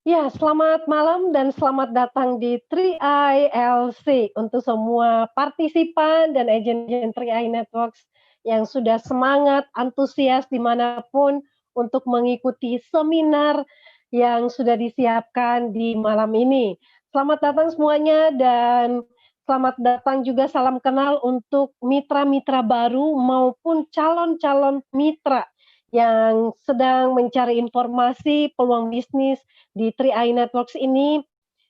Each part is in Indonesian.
Ya, selamat malam dan selamat datang di 3i untuk semua partisipan dan agen-agen 3i Networks yang sudah semangat, antusias dimanapun untuk mengikuti seminar yang sudah disiapkan di malam ini. Selamat datang semuanya dan selamat datang juga salam kenal untuk mitra-mitra baru maupun calon-calon mitra yang sedang mencari informasi peluang bisnis di 3i Networks ini.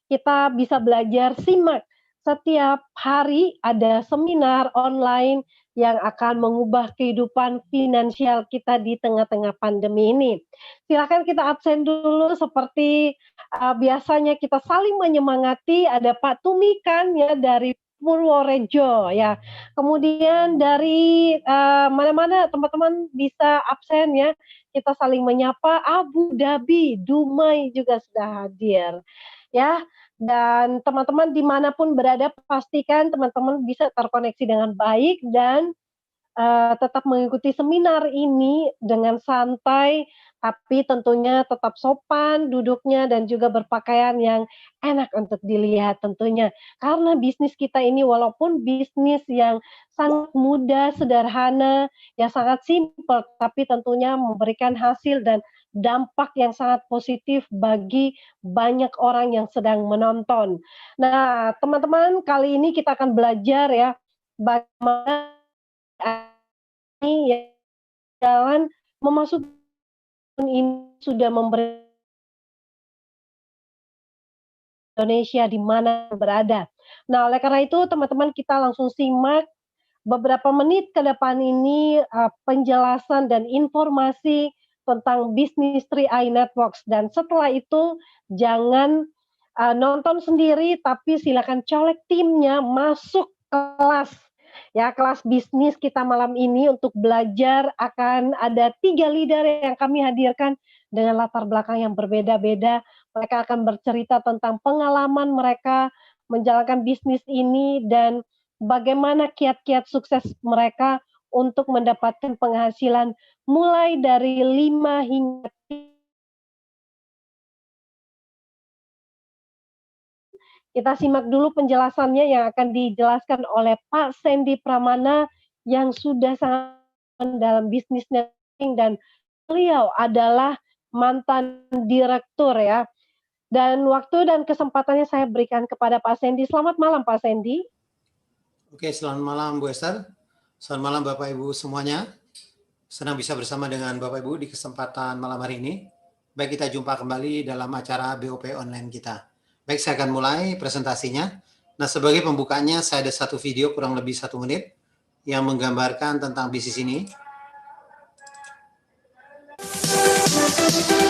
Kita bisa belajar simak setiap hari ada seminar online yang akan mengubah kehidupan finansial kita di tengah-tengah pandemi ini. Silakan kita absen dulu seperti biasanya kita saling menyemangati. Ada Pak Tumikan ya dari Purworejo ya. Kemudian dari mana-mana teman-teman bisa absen ya. Kita saling menyapa. Abu Dhabi, Dumai juga sudah hadir ya. Dan teman-teman dimanapun berada, pastikan teman-teman bisa terkoneksi dengan baik dan tetap mengikuti seminar ini dengan santai, tapi tentunya tetap sopan duduknya dan juga berpakaian yang enak untuk dilihat tentunya. Karena bisnis kita ini walaupun bisnis yang sangat mudah, sederhana, yang sangat simpel, tapi tentunya memberikan hasil dan dampak yang sangat positif bagi banyak orang yang sedang menonton. Nah, teman-teman, kali ini kita akan belajar ya bagaimana ini ya jalan memasuki ini sudah memberi Indonesia di mana berada. Nah, oleh karena itu teman-teman kita langsung simak beberapa menit ke depan ini penjelasan dan informasi tentang bisnis 3i Networks dan setelah itu jangan nonton sendiri tapi silakan colek timnya masuk kelas ya kelas bisnis kita malam ini untuk belajar. Akan ada 3 leader yang kami hadirkan dengan latar belakang yang berbeda-beda. Mereka akan bercerita tentang pengalaman mereka menjalankan bisnis ini dan bagaimana kiat-kiat sukses mereka untuk mendapatkan penghasilan mulai dari 5 hingga kita simak dulu penjelasannya yang akan dijelaskan oleh Pak Sandy Pramana yang sudah sangat dalam bisnis networking dan beliau adalah mantan direktur ya. Dan waktu dan kesempatannya saya berikan kepada Pak Sandy. Selamat malam Pak Sandy. Oke, selamat malam Bu Esther. Selamat malam Bapak Ibu semuanya. Senang bisa bersama dengan Bapak Ibu di kesempatan malam hari ini. Baik, kita jumpa kembali dalam acara BOP online kita. Baik, saya akan mulai presentasinya. Nah, sebagai pembukanya saya ada satu video kurang lebih 1 menit yang menggambarkan tentang bisnis ini.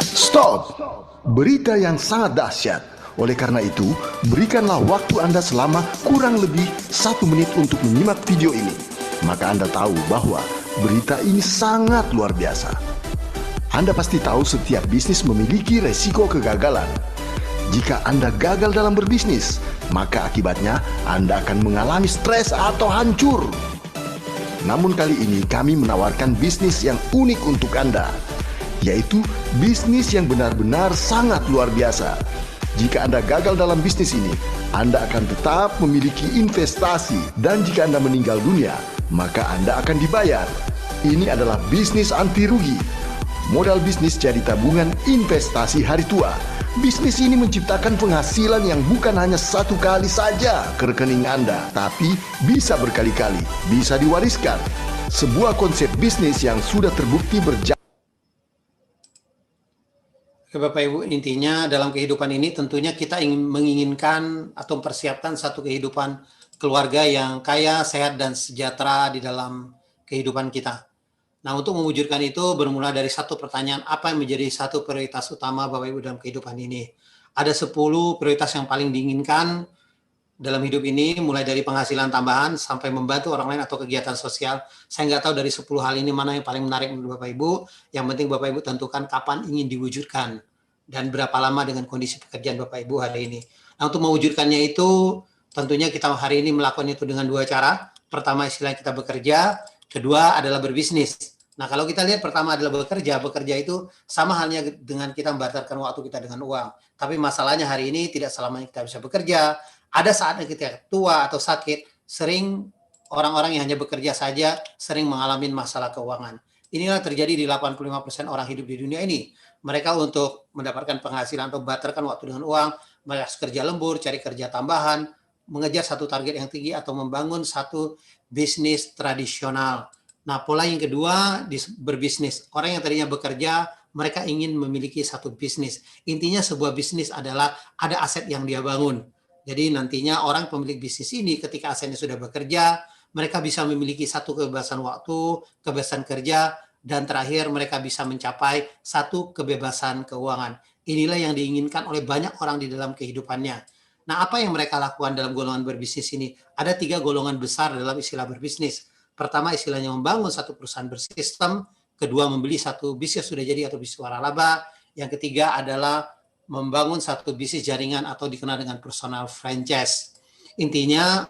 Stop! Berita yang sangat dahsyat. Oleh karena itu, berikanlah waktu Anda selama kurang lebih 1 menit untuk menyimak video ini. Maka Anda tahu bahwa berita ini sangat luar biasa. Anda pasti tahu setiap bisnis memiliki resiko kegagalan. Jika Anda gagal dalam berbisnis, maka akibatnya Anda akan mengalami stres atau hancur. Namun kali ini kami menawarkan bisnis yang unik untuk Anda, yaitu bisnis yang benar-benar sangat luar biasa. Jika Anda gagal dalam bisnis ini, Anda akan tetap memiliki investasi, dan jika Anda meninggal dunia, maka Anda akan dibayar. Ini adalah bisnis anti rugi. Modal bisnis jadi tabungan investasi hari tua. Bisnis ini menciptakan penghasilan yang bukan hanya 1 kali saja ke rekening Anda, tapi bisa berkali-kali, bisa diwariskan. Sebuah konsep bisnis yang sudah terbukti berjalan. Bapak Ibu, intinya dalam kehidupan ini tentunya kita menginginkan atau mempersiapkan satu kehidupan keluarga yang kaya, sehat, dan sejahtera di dalam kehidupan kita. Nah, untuk mewujudkan itu bermula dari satu pertanyaan, apa yang menjadi satu prioritas utama Bapak Ibu dalam kehidupan ini? Ada 10 prioritas yang paling diinginkan dalam hidup ini, mulai dari penghasilan tambahan sampai membantu orang lain atau kegiatan sosial. Saya nggak tahu dari 10 hal ini mana yang paling menarik menurut Bapak Ibu. Yang penting Bapak Ibu tentukan kapan ingin diwujudkan dan berapa lama dengan kondisi pekerjaan Bapak Ibu hari ini. Nah, untuk mewujudkannya itu tentunya kita hari ini melakukan itu dengan 2 cara. Pertama, istilah kita bekerja. Kedua adalah berbisnis. Nah, kalau kita lihat pertama adalah bekerja itu sama halnya dengan kita membarterkan waktu kita dengan uang. Tapi masalahnya hari ini tidak selamanya kita bisa bekerja. Ada saatnya kita tua atau sakit, sering orang-orang yang hanya bekerja saja sering mengalami masalah keuangan. Inilah terjadi di 85% orang hidup di dunia ini. Mereka untuk mendapatkan penghasilan atau barterkan waktu dengan uang, mereka harus kerja lembur, cari kerja tambahan, mengejar satu target yang tinggi atau membangun satu bisnis tradisional. Nah, pola yang kedua berbisnis. Orang yang tadinya bekerja, mereka ingin memiliki satu bisnis. Intinya sebuah bisnis adalah ada aset yang dia bangun. Jadi nantinya orang pemilik bisnis ini ketika asetnya sudah bekerja, mereka bisa memiliki satu kebebasan waktu, kebebasan kerja, dan terakhir mereka bisa mencapai satu kebebasan keuangan. Inilah yang diinginkan oleh banyak orang di dalam kehidupannya. Nah, apa yang mereka lakukan dalam golongan berbisnis ini? Ada 3 golongan besar dalam istilah berbisnis. Pertama, istilahnya membangun satu perusahaan bersistem. Kedua, membeli satu bisnis sudah jadi atau bisnis waralaba. Yang ketiga adalah membangun satu bisnis jaringan atau dikenal dengan personal franchise. Intinya,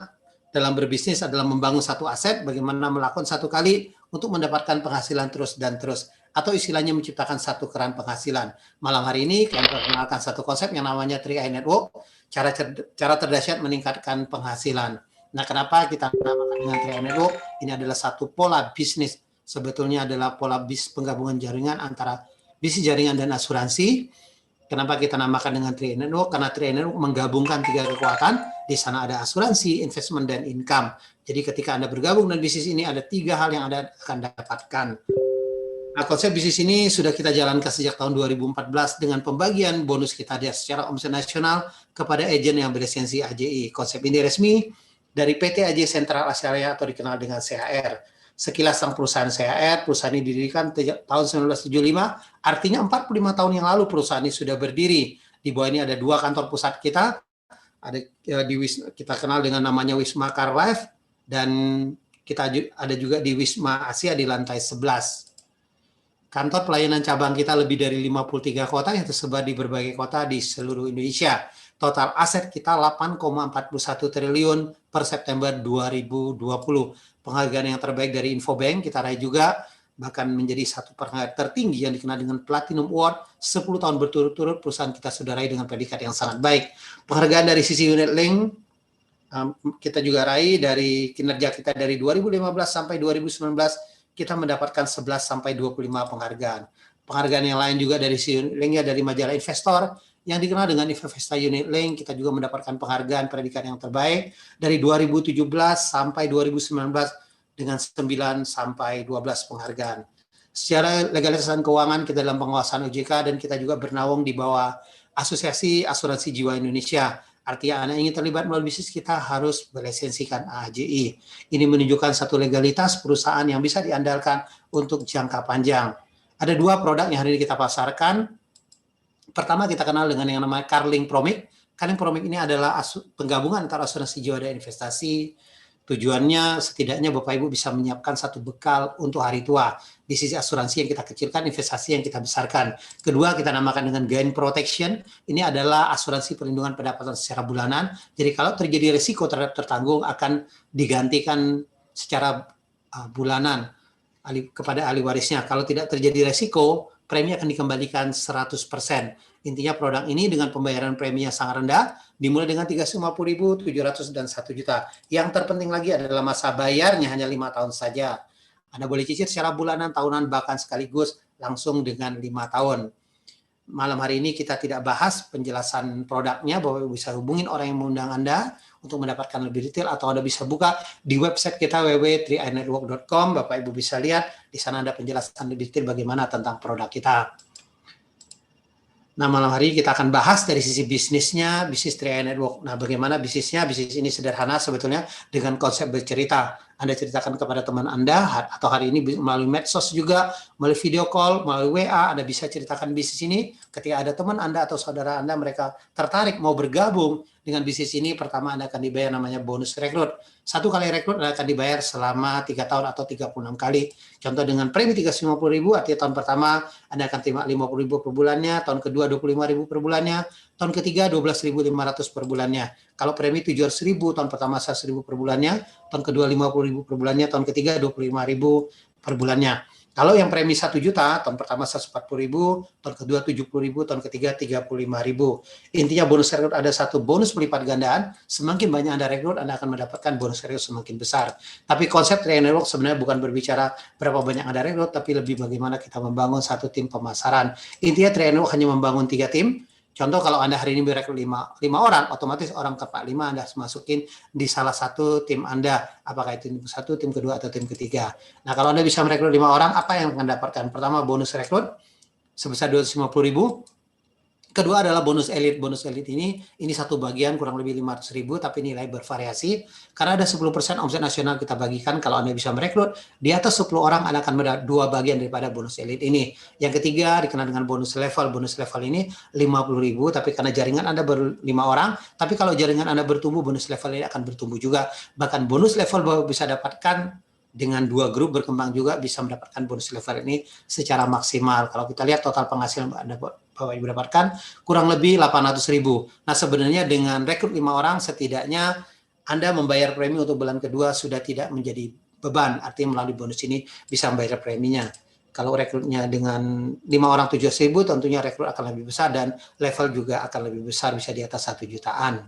dalam berbisnis adalah membangun satu aset, bagaimana melakukan satu kali untuk mendapatkan penghasilan terus dan terus. Atau istilahnya menciptakan satu keran penghasilan. Malam hari ini, kami perkenalkan satu konsep yang namanya 3i Network, cara terdahsyat meningkatkan penghasilan. Nah, kenapa kita namakan dengan 3i Network? Ini adalah satu pola bisnis. Sebetulnya adalah pola penggabungan jaringan antara bisnis jaringan dan asuransi. Kenapa kita namakan dengan 3i Network? Karena 3i Network menggabungkan 3 kekuatan. Di sana ada asuransi, investment, dan income. Jadi ketika Anda bergabung dengan bisnis ini, ada 3 hal yang Anda akan dapatkan. Nah, konsep bisnis ini sudah kita jalankan sejak tahun 2014 dengan pembagian bonus kita secara omset nasional kepada agen yang berlisensi AJI. Konsep ini resmi dari PT AJ Sentral Asia atau dikenal dengan CHR. Sekilas tentang perusahaan CHR, perusahaan ini didirikan tahun 1975, artinya 45 tahun yang lalu perusahaan ini sudah berdiri. Di bawah ini ada 2 kantor pusat kita, kita kenal dengan namanya Wisma Carlife, dan kita ada juga di Wisma Asia di lantai 11. Kantor pelayanan cabang kita lebih dari 53 kota yang tersebar di berbagai kota di seluruh Indonesia. Total aset kita 8,41 triliun per September 2020. Penghargaan yang terbaik dari Infobank kita raih juga, bahkan menjadi satu penghargaan tertinggi yang dikenal dengan Platinum Award. 10 tahun berturut-turut perusahaan kita sudah raih dengan predikat yang sangat baik. Penghargaan dari sisi unit link kita juga raih dari kinerja kita dari 2015 sampai 2019. Kita mendapatkan 11 sampai 25 penghargaan. Penghargaan yang lain juga dari linknya dari majalah investor yang dikenal dengan Investa Unit Link. Kita juga mendapatkan penghargaan predikat yang terbaik dari 2017 sampai 2019 dengan 9 sampai 12 penghargaan. Secara legalitas dan keuangan kita dalam pengawasan OJK, dan kita juga bernaung di bawah Asosiasi Asuransi Jiwa Indonesia. Artinya Anda ingin terlibat melalui bisnis kita harus berlisensikan AJI. Ini menunjukkan satu legalitas perusahaan yang bisa diandalkan untuk jangka panjang. Ada 2 produk yang hari ini kita pasarkan. Pertama kita kenal dengan yang namanya Carling Promic. Carling Promic ini adalah penggabungan antara asuransi jiwa dan investasi. Tujuannya setidaknya Bapak Ibu bisa menyiapkan satu bekal untuk hari tua. Di sisi asuransi yang kita kecilkan, investasi yang kita besarkan. Kedua, kita namakan dengan Gain Protection. Ini adalah asuransi perlindungan pendapatan secara bulanan. Jadi kalau terjadi risiko terhadap tertanggung akan digantikan secara bulanan kepada ahli warisnya. Kalau tidak terjadi risiko, premi akan dikembalikan 100%. Intinya produk ini dengan pembayaran premi yang sangat rendah, dimulai dengan 350.000, 700, dan 1 juta. Yang terpenting lagi adalah masa bayarnya hanya 5 tahun saja. Anda boleh cicil secara bulanan, tahunan, bahkan sekaligus langsung dengan 5 tahun. Malam hari ini kita tidak bahas penjelasan produknya, bahwa bisa hubungin orang yang mengundang Anda untuk mendapatkan lebih detail, atau Anda bisa buka di website kita www.3inetwork.com. Bapak Ibu bisa lihat, di sana ada penjelasan lebih detail bagaimana tentang produk kita. Nah, malam hari kita akan bahas dari sisi bisnisnya, bisnis 3i Network. Nah, bagaimana bisnisnya? Bisnis ini sederhana sebetulnya dengan konsep bercerita. Anda ceritakan kepada teman Anda, atau hari ini melalui medsos juga, melalui video call, melalui WA, Anda bisa ceritakan bisnis ini. Ketika ada teman Anda atau saudara Anda, mereka tertarik mau bergabung dengan bisnis ini, pertama Anda akan dibayar namanya bonus rekrut. 1 kali rekrut Anda akan dibayar selama 3 tahun atau 36 kali. Contoh dengan premi 350.000, artinya tahun pertama Anda akan terima 50.000 per bulannya, tahun kedua 25.000 per bulannya, tahun ketiga 12.500 per bulannya. Kalau premi 700.000, tahun pertama 100.000 per bulannya, tahun kedua 50.000 per bulannya, tahun ketiga 25.000 per bulannya. Kalau yang premi 1 juta, tahun pertama 140.000, tahun kedua 70.000, tahun ketiga 35.000. Intinya bonus rekrut ada satu bonus melipat gandaan, semakin banyak Anda rekrut, Anda akan mendapatkan bonus rekrut semakin besar. Tapi konsep Tri Network sebenarnya bukan berbicara berapa banyak Anda rekrut, tapi lebih bagaimana kita membangun satu tim pemasaran. Intinya Tri Network hanya membangun 3 tim. Contoh kalau Anda hari ini merekrut 5 orang, otomatis orang ke-5 Anda masukin di salah satu tim Anda. Apakah itu tim satu, tim kedua, atau tim ketiga. Nah, kalau Anda bisa merekrut 5 orang, apa yang akan dapatkan? Pertama, bonus rekrut sebesar 250.000. Kedua adalah bonus elit. Bonus elit ini satu bagian kurang lebih 500.000, tapi nilai bervariasi. Karena ada 10% omset nasional kita bagikan. Kalau Anda bisa merekrut, di atas 10 orang Anda akan mendapat 2 bagian daripada bonus elit ini. Yang ketiga dikenal dengan bonus level. Bonus level ini 50.000, tapi karena jaringan Anda baru 5 orang, tapi kalau jaringan Anda bertumbuh, bonus level ini akan bertumbuh juga. Bahkan bonus level baru bisa dapatkan dengan 2 grup berkembang juga bisa mendapatkan bonus level ini secara maksimal. Kalau kita lihat total penghasilan Anda Bapak Ibu dapatkan kurang lebih 800.000. Nah, sebenarnya dengan rekrut 5 orang setidaknya Anda membayar premi untuk bulan kedua sudah tidak menjadi beban. Artinya melalui bonus ini bisa membayar preminya. Kalau rekrutnya dengan 5 orang 700.000, tentunya rekrut akan lebih besar dan level juga akan lebih besar, bisa di atas 1 jutaan.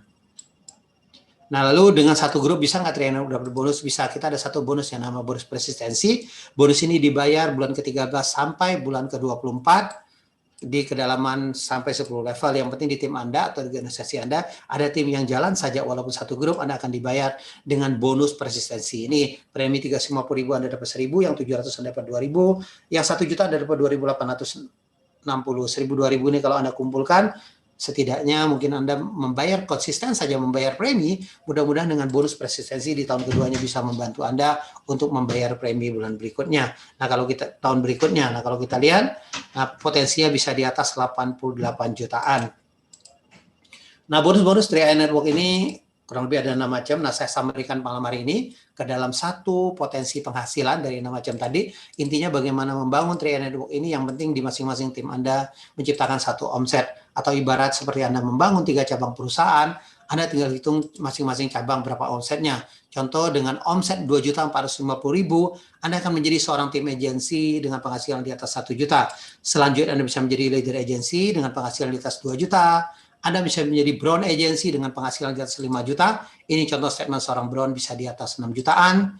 Nah, lalu dengan satu grup bisa nggak trainer udah berbonus? Bisa. Kita ada satu bonus yang nama bonus persistensi. Bonus ini dibayar bulan ke-13 sampai bulan ke-24 di kedalaman sampai 10 level. Yang penting di tim Anda atau di organisasi Anda ada tim yang jalan saja walaupun satu grup, Anda akan dibayar dengan bonus persistensi ini. Premi 350.000 Anda dapat 1.000, yang 700 Anda dapat 2.000, yang 1 juta Anda dapat 2.860. 1.000, 2.000 ini kalau Anda kumpulkan, setidaknya mungkin Anda membayar konsisten saja membayar premi, mudah-mudahan dengan bonus persistensi di tahun keduanya bisa membantu Anda untuk membayar premi bulan berikutnya. Nah, kalau kita tahun berikutnya, kalau kita lihat, potensinya bisa di atas 88 jutaan. Nah, bonus-bonus Tri Network ini kurang lebih ada 6 macam. Nah, saya sampaikan malam hari ini ke dalam satu potensi penghasilan dari 6 macam tadi. Intinya bagaimana membangun Tri Network ini, yang penting di masing-masing tim Anda menciptakan satu omset. Atau ibarat seperti Anda membangun 3 cabang perusahaan, Anda tinggal hitung masing-masing cabang berapa omsetnya. Contoh dengan omset 2.450.000, Anda akan menjadi seorang tim agensi dengan penghasilan di atas 1 juta. Selanjutnya Anda bisa menjadi leader agensi dengan penghasilan di atas 2 juta. Anda bisa menjadi brown agency dengan penghasilan di atas 5 juta. Ini contoh statement seorang brown bisa di atas 6 jutaan.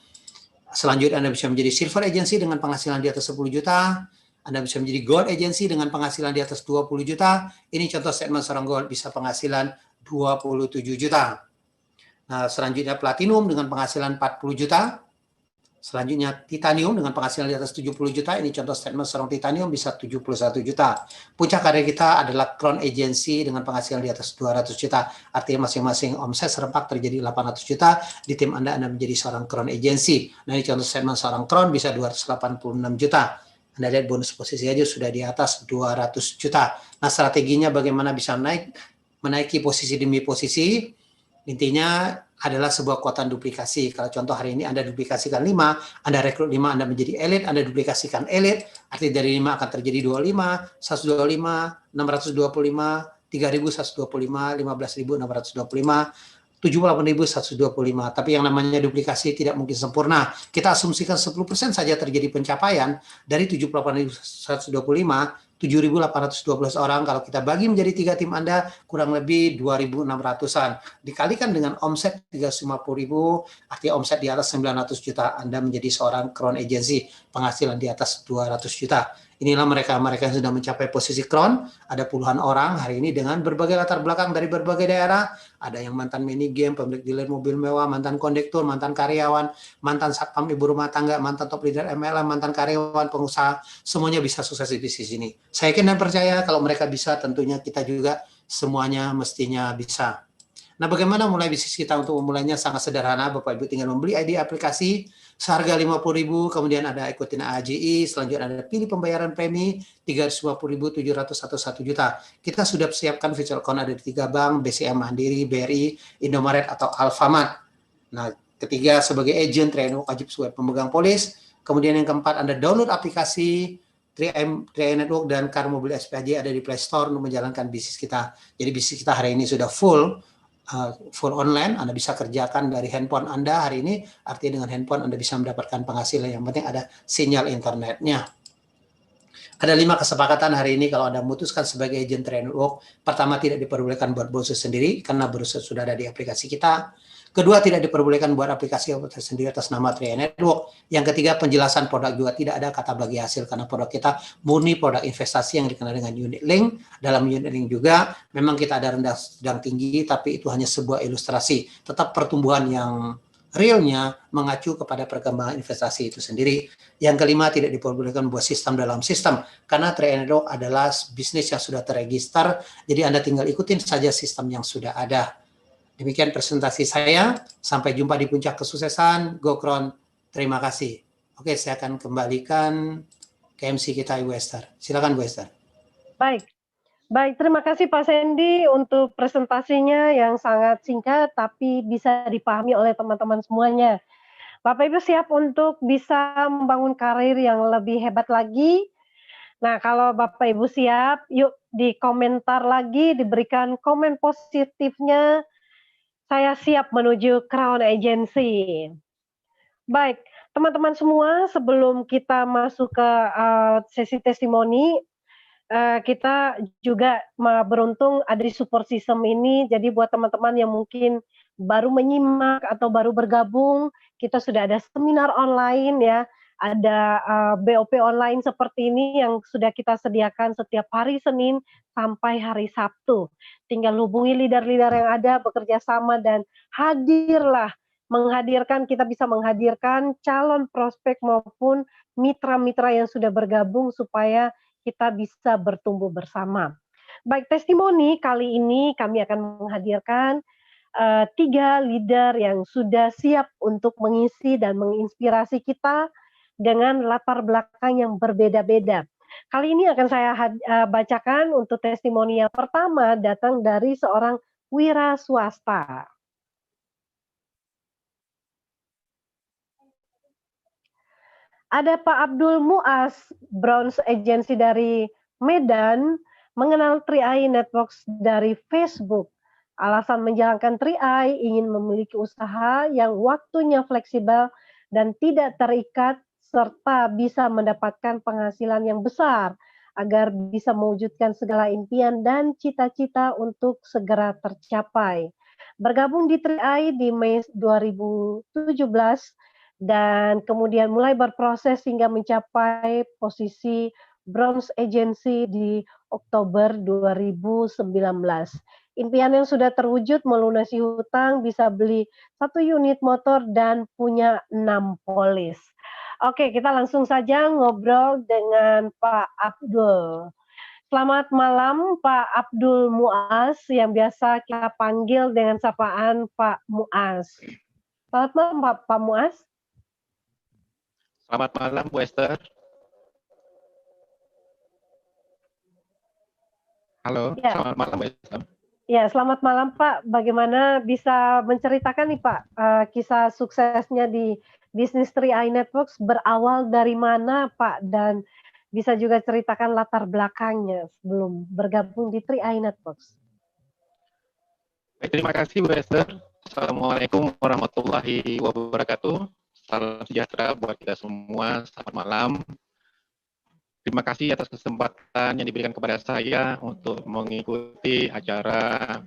Selanjutnya Anda bisa menjadi silver agency dengan penghasilan di atas 10 juta. Anda bisa menjadi gold agency dengan penghasilan di atas 20 juta. Ini contoh statement seorang gold bisa penghasilan 27 juta. Nah, selanjutnya platinum dengan penghasilan 40 juta. Selanjutnya titanium dengan penghasilan di atas 70 juta. Ini contoh statement seorang titanium bisa 71 juta. Puncak karir kita adalah crown agency dengan penghasilan di atas 200 juta. Artinya masing-masing omset serempak terjadi 800 juta. Di tim Anda menjadi seorang crown agency. Nah, ini contoh statement seorang crown bisa 286 juta. Anda lihat bonus posisi aja sudah di atas 200 juta. Nah, strateginya bagaimana bisa menaiki posisi demi posisi. Intinya adalah sebuah kekuatan duplikasi. Kalau contoh hari ini Anda duplikasikan 5, Anda rekrut 5, Anda menjadi elit, Anda duplikasikan elit, artinya dari 5 akan terjadi 25, 125, 625, 3.125, 15.625, 78.125. Tapi yang namanya duplikasi tidak mungkin sempurna. Kita asumsikan 10% saja terjadi pencapaian dari 78.125, 7.812 orang. Kalau kita bagi menjadi 3 tim Anda, kurang lebih 2.600-an. Dikalikan dengan omset 350.000, artinya omset di atas 900 juta, Anda menjadi seorang crown agency, penghasilan di atas 200 juta. Inilah mereka-mereka yang sudah mencapai posisi crown. Ada puluhan orang hari ini dengan berbagai latar belakang dari berbagai daerah. Ada yang mantan mini game, pemilik dealer mobil mewah, mantan kondektur, mantan karyawan, mantan satpam ibu rumah tangga, mantan top leader MLM, mantan karyawan, pengusaha. Semuanya bisa sukses di bisnis ini. Saya yakin dan percaya kalau mereka bisa, tentunya kita juga semuanya mestinya bisa. Nah, bagaimana mulai bisnis kita? Untuk memulainya sangat sederhana. Bapak Ibu tinggal membeli ID aplikasi seharga 50.000, kemudian ada ikutin AJI, selanjutnya ada pilih pembayaran premi 350.700 atau 1 juta. Kita sudah siapkan virtual account ada di 3 bank, BCA Mandiri, BRI, Indomaret atau Alfamart. Nah, ketiga sebagai agent trainer wajib sebagai pemegang polis. Kemudian yang keempat, Anda download aplikasi Tri Network dan Car Mobil SPAJ ada di Play Store untuk menjalankan bisnis kita. Jadi bisnis kita hari ini sudah full online, Anda bisa kerjakan dari handphone Anda hari ini, artinya dengan handphone Anda bisa mendapatkan penghasilan, yang penting ada sinyal internetnya. Ada 5 kesepakatan hari ini kalau Anda memutuskan sebagai agent Tri Network. Pertama, tidak diperbolehkan buat browser sendiri karena browser sudah ada di aplikasi kita. Kedua, tidak diperbolehkan buat aplikasi sendiri atas nama Tri Network. Yang ketiga, penjelasan produk juga tidak ada kata bagi hasil karena produk kita murni produk investasi yang dikenal dengan unit link. Dalam unit link juga memang kita ada rendah, sedang, tinggi, tapi itu hanya sebuah ilustrasi. Tetap pertumbuhan yang realnya mengacu kepada perkembangan investasi itu sendiri. Yang kelima, tidak diperbolehkan buat sistem dalam sistem karena Tri Network adalah bisnis yang sudah terregister, jadi Anda tinggal ikutin saja sistem yang sudah ada. Demikian presentasi saya. Sampai jumpa di puncak kesuksesan. Gokron, terima kasih. Oke, saya akan kembalikan ke MC kita, Ibu Esther. Silakan, Bu Esther. Baik, terima kasih Pak Sandy untuk presentasinya yang sangat singkat tapi bisa dipahami oleh teman-teman semuanya. Bapak Ibu siap untuk bisa membangun karir yang lebih hebat lagi? Nah, kalau Bapak Ibu siap, yuk di komentar lagi, diberikan komen positifnya. Saya siap menuju Crown Agency. Baik, teman-teman semua, sebelum kita masuk ke sesi testimoni, kita juga beruntung ada di support system ini. Jadi buat teman-teman yang mungkin baru menyimak atau baru bergabung, kita sudah ada seminar online ya, ada BOP online seperti ini yang sudah kita sediakan setiap hari Senin sampai hari Sabtu. Tinggal hubungi leader-leader yang ada, bekerja sama dan hadirlah. Kita bisa menghadirkan calon prospek maupun mitra-mitra yang sudah bergabung supaya kita bisa bertumbuh bersama. Baik, testimoni kali ini kami akan menghadirkan 3 leader yang sudah siap untuk mengisi dan menginspirasi kita dengan latar belakang yang berbeda-beda. Kali ini akan saya bacakan untuk testimoni yang pertama datang dari seorang wira swasta. Ada Pak Abdul Muaz, Bronze Agency dari Medan, mengenal Tri Networks dari Facebook. Alasan menjalankan Tri ingin memiliki usaha yang waktunya fleksibel dan tidak terikat serta bisa mendapatkan penghasilan yang besar agar bisa mewujudkan segala impian dan cita-cita untuk segera tercapai. Bergabung di Tri di Mei 2017 dan kemudian mulai berproses hingga mencapai posisi Bronze Agency di Oktober 2019. Impian yang sudah terwujud melunasi hutang, bisa beli 1 unit motor dan punya 6 polis. Oke, kita langsung saja ngobrol dengan Pak Abdul. Selamat malam Pak Abdul Muaz yang biasa kita panggil dengan sapaan Pak Muaz. Selamat malam Pak Muaz. Selamat malam Bu Esther. Halo, ya. Selamat malam Bu Esther. Ya, selamat malam Pak. Bagaimana bisa menceritakan nih Pak kisah suksesnya di bisnis Tri Networks berawal dari mana Pak, dan bisa juga ceritakan latar belakangnya sebelum bergabung di Tri Networks. Baik, terima kasih Bu Esther. Assalamualaikum warahmatullahi wabarakatuh. Salam sejahtera buat kita semua. Selamat malam. Terima kasih atas kesempatan yang diberikan kepada saya untuk mengikuti acara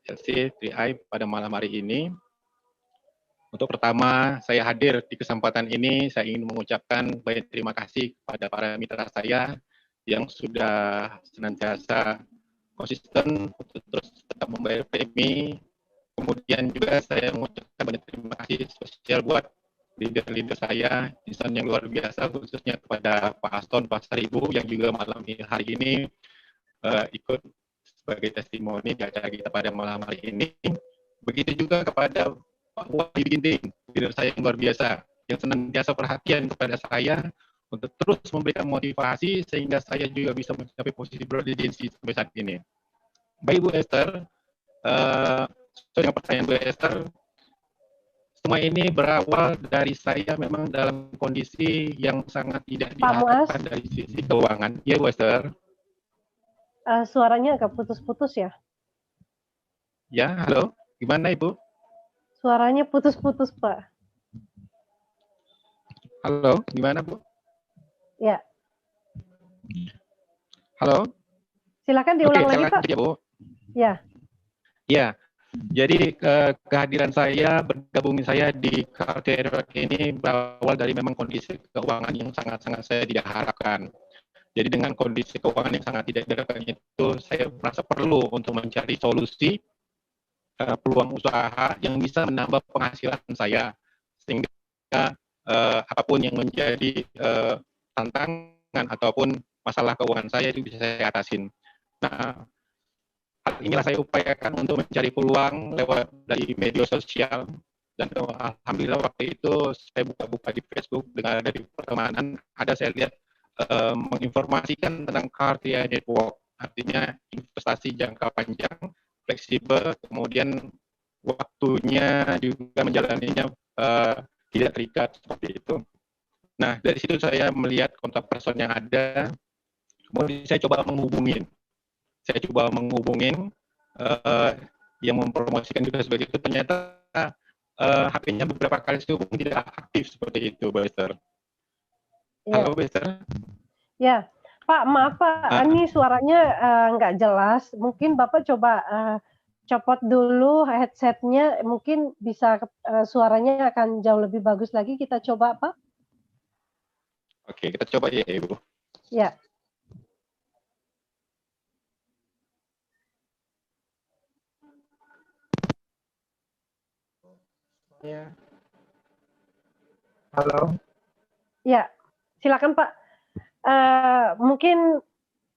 LC Tri pada malam hari ini. Untuk pertama, saya hadir di kesempatan ini, saya ingin mengucapkan banyak terima kasih kepada para mitra saya yang sudah senantiasa konsisten untuk terus tetap membayar premi. Kemudian juga saya mengucapkan banyak terima kasih spesial buat leader-leader saya, insan yang luar biasa, khususnya kepada Pak Aston Pasaribu yang juga malam hari ini ikut sebagai testimoni di acara kita pada malam hari ini. Begitu juga kepada Pak Wahyu Ginting, leader saya yang luar biasa, yang senantiasa perhatian kepada saya untuk terus memberikan motivasi sehingga saya juga bisa mencapai posisi Bronze Agency sampai saat ini. Baik Bu Esther, dengan pertanyaan Bu Esther, semua ini berawal dari saya memang dalam kondisi yang sangat tidak diharapkan dari sisi keuangan. Ya Bu Esther. Suaranya agak putus-putus ya? Ya, halo. Gimana Ibu? Suaranya putus-putus Pak. Halo, gimana Bu? Ya. Halo? Silakan Oke, diulang saya lagi, Pak. lanjut ya, Bu. Ya. Ya, jadi kehadiran saya, bergabungnya saya di Cartier ini berawal dari memang kondisi keuangan yang sangat-sangat saya tidak harapkan. Jadi dengan kondisi keuangan yang sangat tidak diharapkan itu, saya merasa perlu untuk mencari solusi peluang usaha yang bisa menambah penghasilan saya, sehingga apapun yang menjadi tantangan ataupun masalah keuangan saya itu bisa saya atasin. Nah, hal inilah saya upayakan untuk mencari peluang lewat dari media sosial, dan alhamdulillah waktu itu saya buka-buka di Facebook dengan dari pertemanan, ada saya lihat menginformasikan tentang Cartier Network, artinya investasi jangka panjang, fleksibel, kemudian waktunya juga menjalaninya tidak terikat seperti itu. Nah, dari situ saya melihat kontak person yang ada, kemudian saya coba menghubungin yang mempromosikan juga sebagai itu, ternyata HP-nya beberapa kali itu tidak aktif seperti itu, Bu Esther. Ya. Halo, Bu Esther. Ya, Pak, maaf Pak, ini suaranya nggak jelas. Mungkin Bapak coba copot dulu headsetnya, mungkin bisa suaranya akan jauh lebih bagus lagi. Kita coba, Pak. Oke, kita coba ya, Ibu. Ya. Ya. Halo. Ya, silakan Pak. Mungkin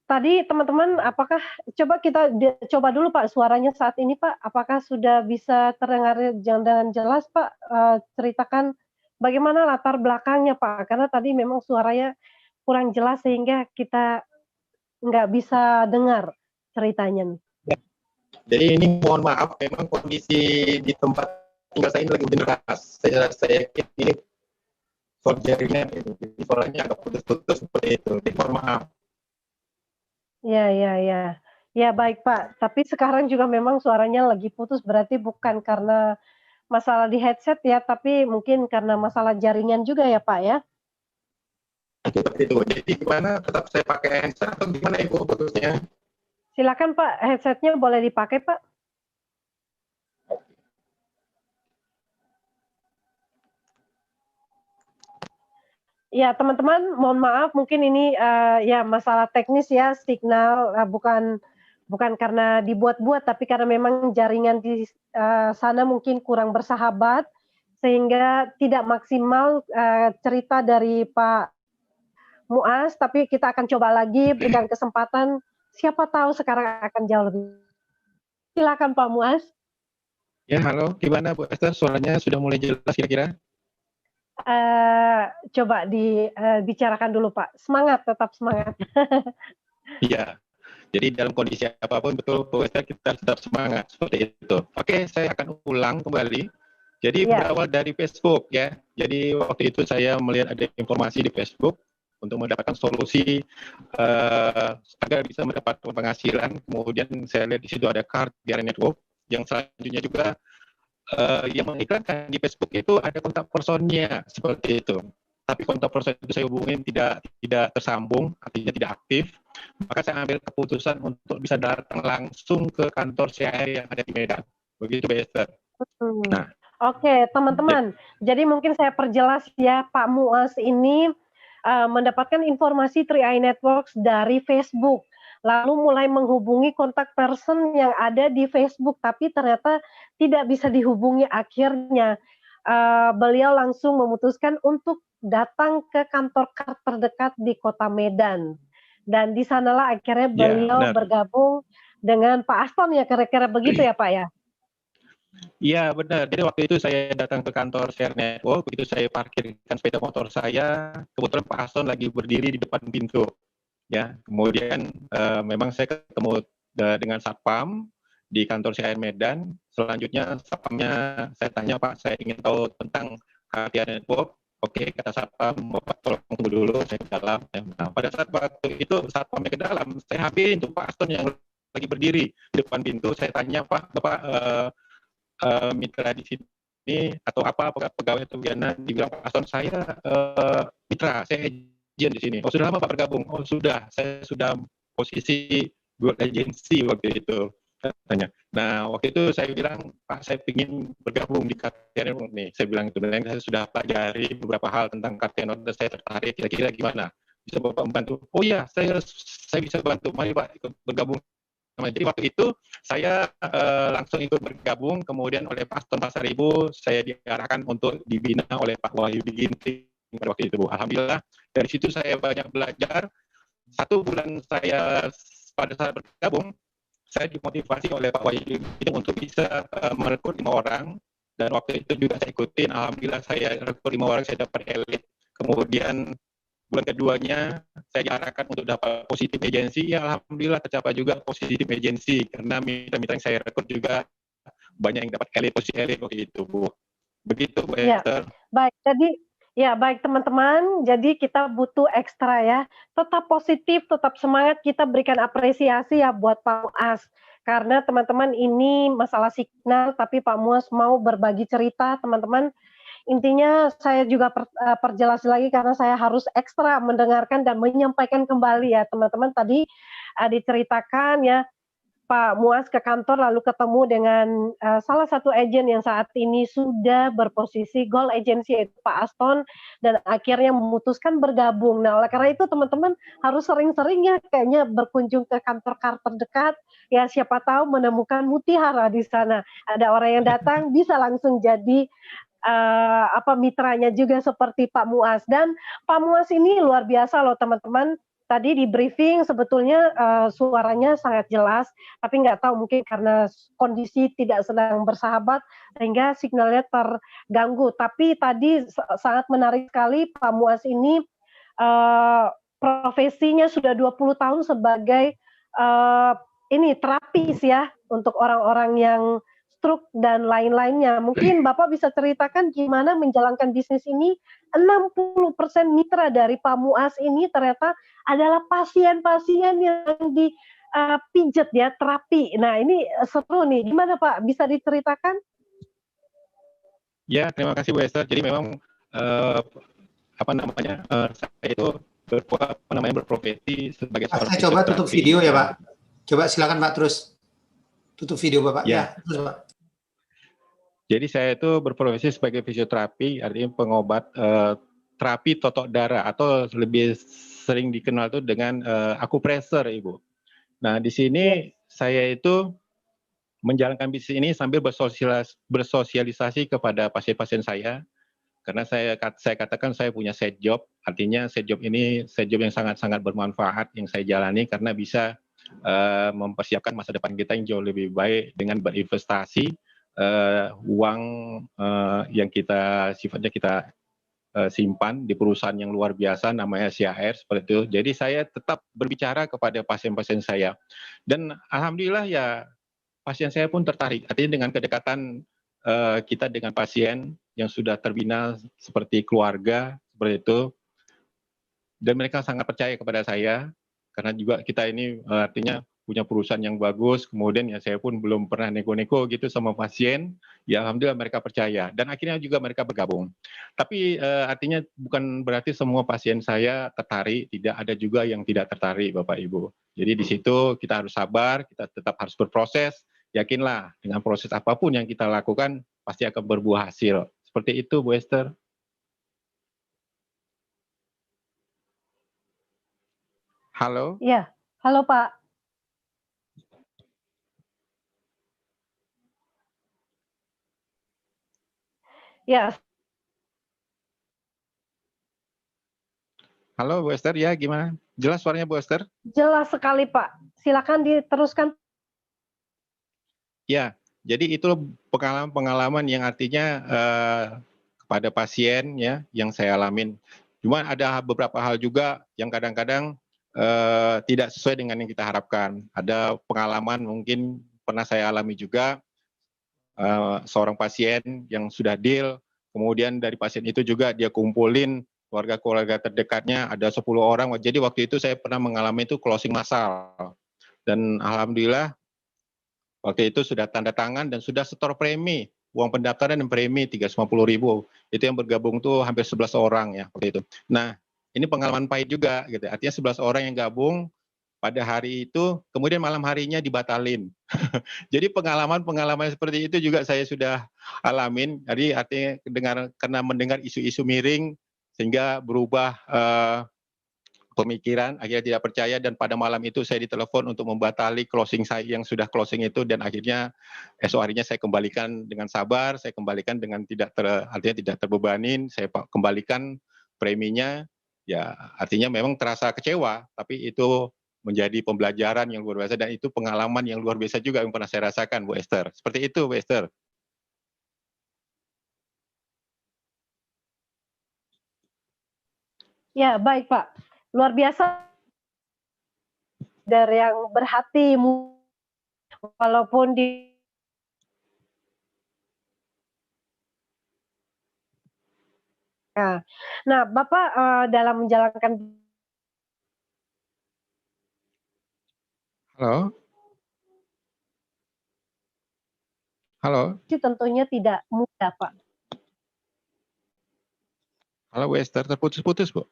tadi teman-teman, apakah coba kita coba dulu Pak suaranya saat ini Pak, apakah sudah bisa terdengar dengan jelas Pak? Ceritakan bagaimana latar belakangnya Pak, karena tadi memang suaranya kurang jelas sehingga kita nggak bisa dengar ceritanya nih. Jadi ini mohon maaf, memang kondisi di tempat tinggal saya ini lagi hujan deras. Saya yakin ini soal jaringan itu, jadi suaranya agak putus-putus seperti itu. Jadi mohon maaf. Ya, ya baik Pak. Tapi sekarang juga memang suaranya lagi putus, berarti bukan karena masalah di headset ya, tapi mungkin karena masalah jaringan juga ya Pak ya? Seperti itu. Jadi gimana? Tetap saya pakai headset atau gimana Ibu putusnya? Silakan Pak, headsetnya boleh dipakai Pak. Ya teman-teman, mohon maaf mungkin ini ya masalah teknis ya, signal bukan karena dibuat-buat, tapi karena memang jaringan di sana mungkin kurang bersahabat, sehingga tidak maksimal cerita dari Pak Muaz, tapi kita akan coba lagi berikan kesempatan, siapa tahu sekarang akan jauh lebih. Silakan Pak Muaz. Ya, halo, gimana Bu Esther? Suaranya sudah mulai jelas kira-kira? Coba dibicarakan dulu Pak. Semangat, tetap semangat. Iya. Jadi dalam kondisi apapun betul Bu Esther kita tetap semangat seperti itu. Oke, saya akan ulang kembali. Jadi berawal dari Facebook ya. Jadi waktu itu saya melihat ada informasi di Facebook untuk mendapatkan solusi agar bisa mendapatkan penghasilan. Kemudian saya lihat di situ ada Cartier Network, yang selanjutnya juga yang mengiklankan di Facebook itu ada kontak personnya seperti itu. Tapi kontak person itu saya hubungin tidak tersambung, artinya tidak aktif. Maka saya ambil keputusan untuk bisa datang langsung ke kantor CAR yang ada di Medan. Begitu, Esther. Nah, oke, teman-teman. Jadi mungkin saya perjelas ya, Pak Muaz ini mendapatkan informasi 3i Networks dari Facebook. Lalu mulai menghubungi kontak person yang ada di Facebook, tapi ternyata tidak bisa dihubungi. Akhirnya beliau langsung memutuskan untuk datang ke kantor KAR terdekat di kota Medan. Dan di sanalah akhirnya beliau bergabung dengan Pak Aston ya, kira-kira begitu ya Pak ya? Iya benar. Jadi waktu itu saya datang ke kantor CAR Network, begitu saya parkirkan sepeda motor saya, kebetulan Pak Aston lagi berdiri di depan pintu. Ya, kemudian memang saya ketemu dengan Satpam di kantor CAR Medan. Selanjutnya Satpamnya saya tanya, Pak, saya ingin tahu tentang Cartier Network. Oke, kata Satpam, Bapak tolong tunggu dulu, saya ke dalam. Nah, pada saat waktu itu Satpamnya ke dalam, saya hampir itu Pak Aston yang lagi berdiri di depan pintu. Saya tanya, Pak, Bapak mitra di sini atau apa, apakah pegawai atau gimana? Dibilang Pak Aston, saya mitra, saya agent di sini. Oh, sudah lama Pak bergabung? Oh, sudah. Saya sudah posisi dual agency waktu itu, katanya. Nah, waktu itu saya bilang, Pak, saya ingin bergabung di Cartier Network nih. Saya bilang itu, dan saya sudah pelajari beberapa hal tentang Cartier Network, dan saya tertarik, kira-kira gimana? Bisa Bapak membantu? Oh iya, saya bisa bantu. Mari Pak, ikut bergabung. Jadi waktu itu saya langsung ikut bergabung, kemudian oleh Pak Aston Pasaribu, saya diarahkan untuk dibina oleh Pak Wahyudi Ginting pada waktu itu, Bu. Alhamdulillah, dari situ saya banyak belajar. 1 bulan saya pada saat bergabung, saya dimotivasi oleh Pak Wahyudi Ginting untuk bisa merekrut 5 orang, dan waktu itu juga saya ikutin. Alhamdulillah saya rekrut 5 orang, saya dapat elite. Kemudian bulan keduanya saya diarahkan untuk dapat positif agency. Ya, alhamdulillah tercapai juga positif agency, karena mitra-mitra yang saya rekrut juga banyak yang dapat elite, posisi elite waktu itu, Bu. Begitu, Bu Esther. Baik, jadi baik teman-teman, jadi kita butuh ekstra ya. Tetap positif, tetap semangat, kita berikan apresiasi ya buat Pak Muas. Karena teman-teman ini masalah signal, tapi Pak Muas mau berbagi cerita, teman-teman. Intinya saya juga perjelas lagi karena saya harus ekstra mendengarkan dan menyampaikan kembali ya teman-teman. Tadi diceritakan ya, Pak Muas ke kantor lalu ketemu dengan salah satu agen yang saat ini sudah berposisi gold agency, yaitu Pak Aston, dan akhirnya memutuskan bergabung. Nah, oleh karena itu teman-teman harus sering-sering ya kayaknya berkunjung ke kantor terdekat, ya siapa tahu menemukan mutiara di sana. Ada orang yang datang bisa langsung jadi mitranya juga seperti Pak Muas. Dan Pak Muas ini luar biasa loh teman-teman. Tadi di briefing sebetulnya suaranya sangat jelas, tapi nggak tahu mungkin karena kondisi tidak sedang bersahabat sehingga signalnya terganggu. Tapi tadi sangat menarik sekali Pak Muas ini profesinya sudah 20 tahun sebagai terapis ya untuk orang-orang yang stroke dan lain-lainnya. Mungkin Bapak bisa ceritakan gimana menjalankan bisnis ini. 60% mitra dari Pak Muas ini ternyata adalah pasien-pasien yang dipijat ya, terapi. Nah, ini seru nih. Gimana Pak? Bisa diceritakan? Ya, terima kasih Bu Esther. Jadi memang saya itu berprofesi sebagai seorang saya coba tutup video ya Pak. Coba silakan Pak terus. Tutup video Bapak. Ya terus Pak. Jadi saya itu berprofesi sebagai fisioterapi, artinya pengobat terapi totok darah atau lebih sering dikenal itu dengan akupressor, Ibu. Nah, di sini saya itu menjalankan bisnis ini sambil bersosialisasi kepada pasien-pasien saya, karena saya katakan saya punya side job, artinya side job ini side job yang sangat-sangat bermanfaat yang saya jalani karena bisa mempersiapkan masa depan kita yang jauh lebih baik dengan berinvestasi uang yang sifatnya kita simpan di perusahaan yang luar biasa namanya CAR seperti itu. Jadi saya tetap berbicara kepada pasien-pasien saya, dan alhamdulillah ya pasien saya pun tertarik. Artinya dengan kedekatan kita dengan pasien yang sudah terbina seperti keluarga seperti itu, dan mereka sangat percaya kepada saya karena juga kita ini artinya punya perusahaan yang bagus, kemudian ya saya pun belum pernah nego-nego gitu sama pasien, ya alhamdulillah mereka percaya, dan akhirnya juga mereka bergabung. Tapi artinya bukan berarti semua pasien saya tertarik, tidak, ada juga yang tidak tertarik Bapak Ibu. Jadi di situ kita harus sabar, kita tetap harus berproses, yakinlah dengan proses apapun yang kita lakukan pasti akan berbuah hasil. Seperti itu Bu Esther. Halo? Iya, halo Pak. Ya. Halo Bu Esther, ya gimana? Jelas suaranya Bu Esther? Jelas sekali Pak. Silakan diteruskan. Ya, jadi itu pengalaman-pengalaman yang artinya kepada pasien ya yang saya alamin. Cuma ada beberapa hal juga yang kadang-kadang tidak sesuai dengan yang kita harapkan. Ada pengalaman mungkin pernah saya alami juga, seorang pasien yang sudah deal, kemudian dari pasien itu juga dia kumpulin keluarga-keluarga terdekatnya, ada 10 orang. Jadi waktu itu saya pernah mengalami itu closing massal. Dan alhamdulillah waktu itu sudah tanda tangan dan sudah setor premi, uang pendaftaran dan premi 350.000. Itu yang bergabung tuh hampir 11 orang ya waktu itu. Nah, ini pengalaman pahit juga gitu. Artinya 11 orang yang gabung pada hari itu, kemudian malam harinya dibatalin. Jadi pengalaman-pengalaman seperti itu juga saya sudah alamin. Jadi artinya karena mendengar isu-isu miring sehingga berubah pemikiran, akhirnya tidak percaya, dan pada malam itu saya ditelepon untuk membatali closing saya yang sudah closing itu, dan akhirnya esok harinya saya kembalikan dengan sabar, saya kembalikan dengan artinya tidak terbebanin, saya kembalikan preminya. Ya artinya memang terasa kecewa, tapi itu menjadi pembelajaran yang luar biasa, dan itu pengalaman yang luar biasa juga yang pernah saya rasakan, Bu Esther. Seperti itu, Bu Esther. Ya, baik Pak. Luar biasa dari yang berhati walaupun di Nah, Bapak dalam menjalankan Halo? Halo? tentunya tidak mudah, Pak. Halo, Bu Esther, terputus-putus, Bu.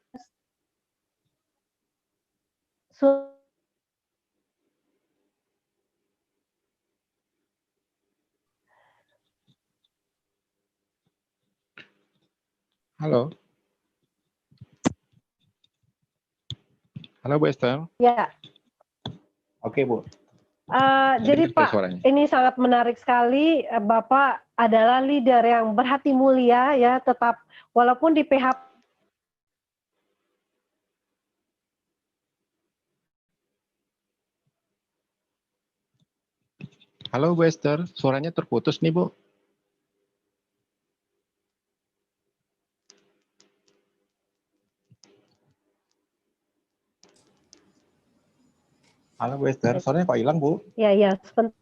Halo? Halo, Bu Esther. Ya. Oke, Bu. Jadi Pak, ini sangat menarik sekali. Bapak adalah leader yang berhati mulia ya, tetap walaupun di PHP. Halo, Bu Esther, suaranya terputus nih, Bu. Halo, Bu Esther, suaranya kok hilang, Bu? Ya, sebentar.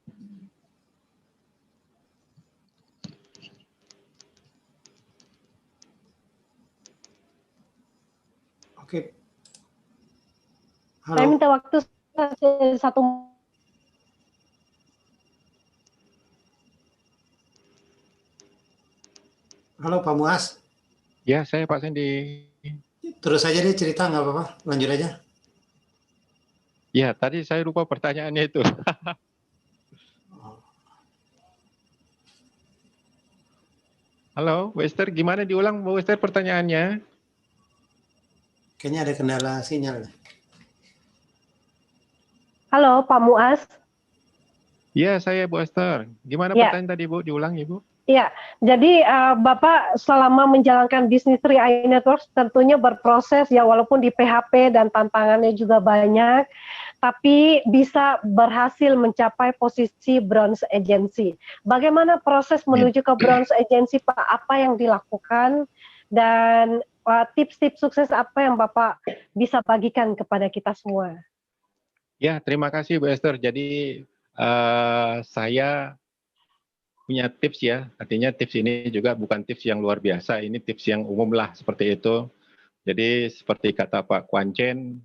Oke. Halo. Saya minta waktu satu. Halo Pak Muas. Ya, saya Pak Sandy. Terus aja deh cerita, nggak apa-apa. Lanjut aja. Ya, tadi saya lupa pertanyaannya itu. Halo, Bu Esther, gimana diulang, Bu Esther, pertanyaannya? Kayaknya ada kendala sinyal. Halo, Pak Muas. Ya, saya Bu Esther. Gimana pertanyaan tadi, Bu? Diulang, Ibu. Ya, jadi Bapak selama menjalankan bisnis 3i Networks tentunya berproses ya, walaupun di PHP dan tantangannya juga banyak, tapi bisa berhasil mencapai posisi bronze agency. Bagaimana proses menuju ke bronze agency, Pak? Apa yang dilakukan dan tips-tips sukses apa yang Bapak bisa bagikan kepada kita semua? Ya, terima kasih Bu Esther. Jadi saya punya tips ya, artinya tips ini juga bukan tips yang luar biasa, ini tips yang umum lah seperti itu. Jadi seperti kata Pak Kwan Chen,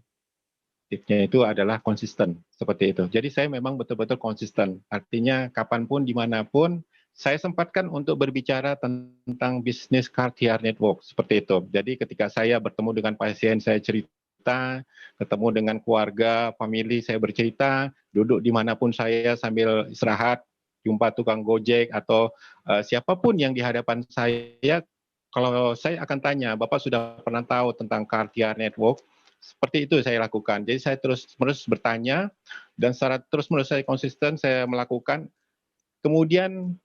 tipsnya itu adalah konsisten, seperti itu. Jadi saya memang betul-betul konsisten, artinya kapanpun, dimanapun, saya sempatkan untuk berbicara tentang bisnis Cartier Network, seperti itu. Jadi ketika saya bertemu dengan pasien, saya cerita, ketemu dengan keluarga, family, saya bercerita, duduk dimanapun saya sambil istirahat, jumpa tukang Gojek atau siapapun yang di hadapan saya, kalau saya akan tanya, Bapak sudah pernah tahu tentang Cartier Network? Seperti itu saya lakukan. Jadi saya terus-menerus bertanya dan secara terus-menerus saya konsisten saya melakukan. Kemudian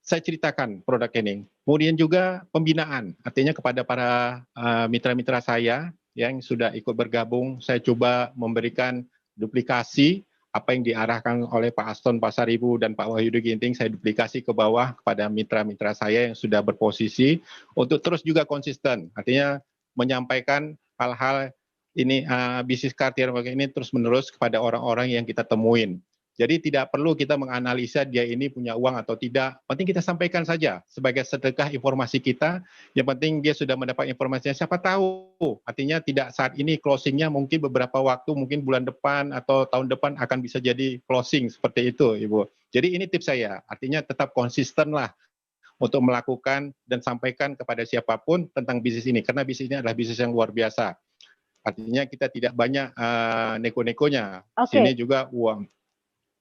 saya ceritakan produk ini. Kemudian juga pembinaan, artinya kepada para mitra-mitra saya yang sudah ikut bergabung, saya coba memberikan duplikasi apa yang diarahkan oleh Pak Aston Pasaribu dan Pak Wahyudi Ginting, saya duplikasi ke bawah kepada mitra-mitra saya yang sudah berposisi untuk terus juga konsisten, artinya menyampaikan hal-hal ini bisnis Cartier ini terus-menerus kepada orang-orang yang kita temuin. Jadi tidak perlu kita menganalisa dia ini punya uang atau tidak. Penting kita sampaikan saja sebagai sedekah informasi kita. Yang penting dia sudah mendapat informasinya. Siapa tahu, artinya tidak saat ini closingnya, mungkin beberapa waktu, mungkin bulan depan atau tahun depan akan bisa jadi closing seperti itu, Ibu. Jadi ini tips saya. Artinya tetap konsisten lah untuk melakukan dan sampaikan kepada siapapun tentang bisnis ini, karena bisnis ini adalah bisnis yang luar biasa. Artinya kita tidak banyak neko-nekonya. Sini juga uang.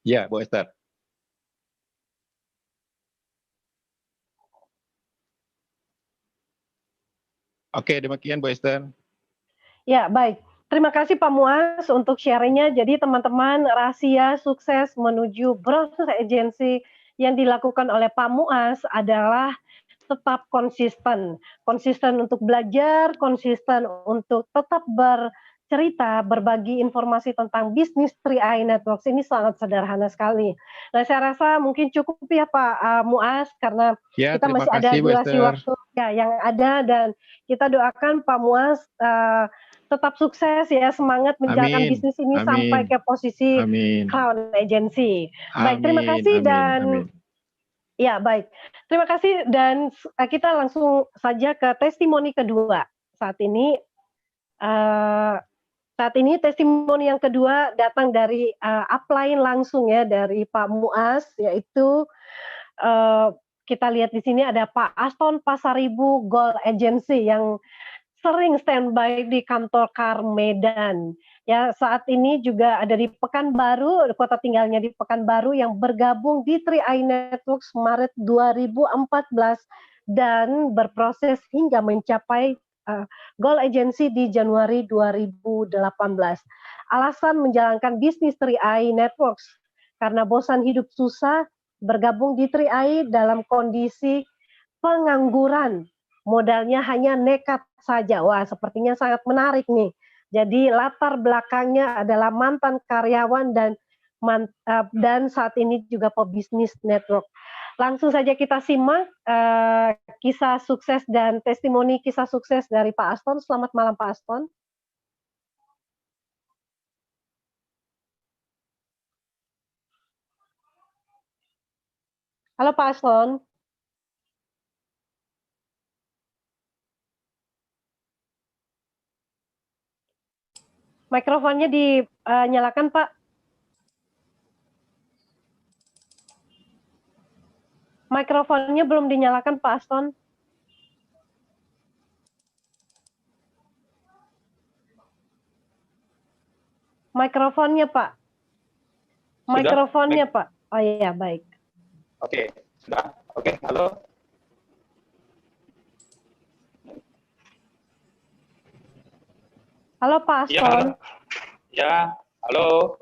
Ya, Bu Esther. Oke, demikian Bu Esther. Ya, baik. Terima kasih Pak Muaz untuk sharingnya. Jadi teman-teman, rahasia sukses menuju proses agensi yang dilakukan oleh Pak Muaz adalah tetap konsisten. Konsisten untuk belajar, konsisten untuk tetap bercerita, berbagi informasi tentang bisnis 3i Networks. Ini sangat sederhana sekali. Nah, saya rasa mungkin cukup ya Pak Muaz, karena ya, kita masih ada durasi waktu ya, yang ada, dan kita doakan Pak Muaz tetap sukses ya, semangat menjalankan bisnis ini sampai ke posisi Crown Agency. Baik, terima kasih dan ya baik. Terima kasih dan kita langsung saja ke testimoni kedua. Saat ini testimoni yang kedua datang dari upline langsung ya dari Pak Muaz, yaitu kita lihat di sini ada Pak Aston Pasaribu Gold Agency yang sering standby di kantor KAR Medan. Ya, saat ini juga ada di Pekanbaru, kota tinggalnya di Pekanbaru, yang bergabung di 3i Networks Maret 2014 dan berproses hingga mencapai Gold Agency di Januari 2018. Alasan menjalankan bisnis 3i Networks karena bosan hidup susah, bergabung di 3i dalam kondisi pengangguran. Modalnya hanya nekat saja. Wah, sepertinya sangat menarik nih. Jadi latar belakangnya adalah mantan karyawan dan saat ini juga pebisnis network. Langsung saja kita simak kisah sukses dan testimoni kisah sukses dari Pak Aston. Selamat malam Pak Aston. Halo Pak Aston. Mikrofonnya dinyalakan, Pak. Mikrofonnya belum dinyalakan, Pak Aston. Mikrofonnya, Pak. Mikrofonnya, Pak. Oh iya, baik. Oke, sudah. Oke, halo. Halo Pak Aston. Ya, halo.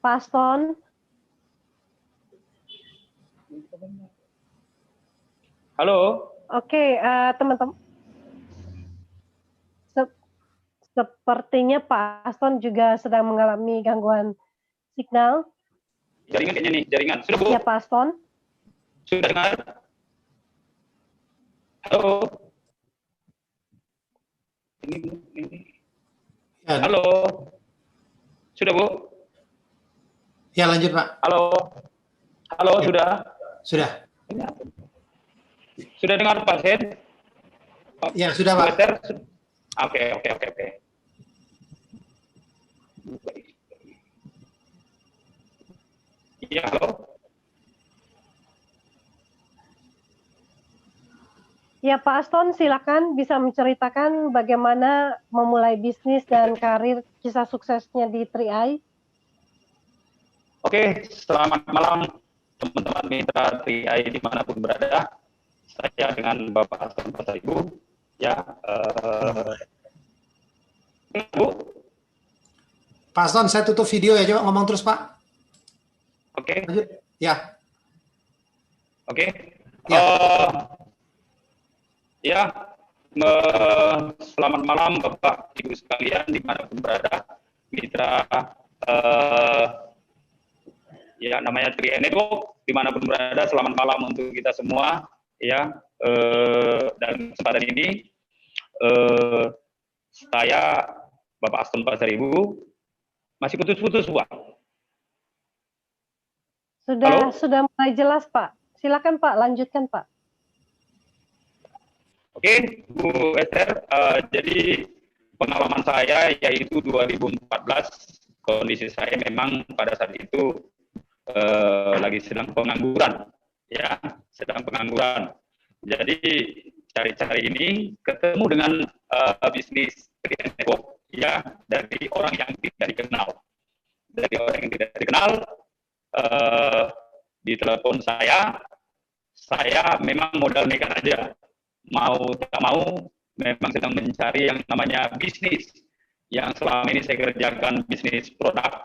Pak Aston. Halo. Oke, teman-teman. Sepertinya Pak Aston juga sedang mengalami gangguan signal. Jaringan kayaknya nih, jaringan. Sudah Bu? Ya Pak Aston. Sudah dengar? Halo. Ini. Ya. Halo. Sudah Bu? Ya lanjut Pak. Halo. Halo, ya. Sudah? Sudah. Sudah dengar Pak Sen? Ya sudah Pak. Oke. Ya, halo. Ya Pak Aston, silakan bisa menceritakan bagaimana memulai bisnis dan karir kisah suksesnya di 3i. Oke, selamat malam teman-teman mitra 3i dimanapun berada. Saya dengan Bapak Aston Pasaribu. Ya, Bu. Pak Aston, saya tutup video ya, coba ngomong terus Pak. Oke. Lanjut. Ya. Oke. Ya. Ya, selamat malam Bapak Ibu sekalian dimanapun berada, mitra ya namanya 3i Network dimanapun berada, selamat malam untuk kita semua ya. Dan kesempatan ini saya Bapak Aston Pasaribu masih putus-putus Pak. Sudah mulai jelas Pak. Silakan Pak, lanjutkan Pak. Oke, Bu Esther, jadi pengalaman saya yaitu 2014, kondisi saya memang pada saat itu lagi sedang pengangguran, ya, sedang pengangguran. Jadi cari-cari ini ketemu dengan bisnis network, ya, dari orang yang tidak dikenal. Dari orang yang tidak dikenal, di telepon saya memang modal nekat aja. Mau tak mau, memang sedang mencari yang namanya bisnis. Yang selama ini saya kerjakan bisnis produk,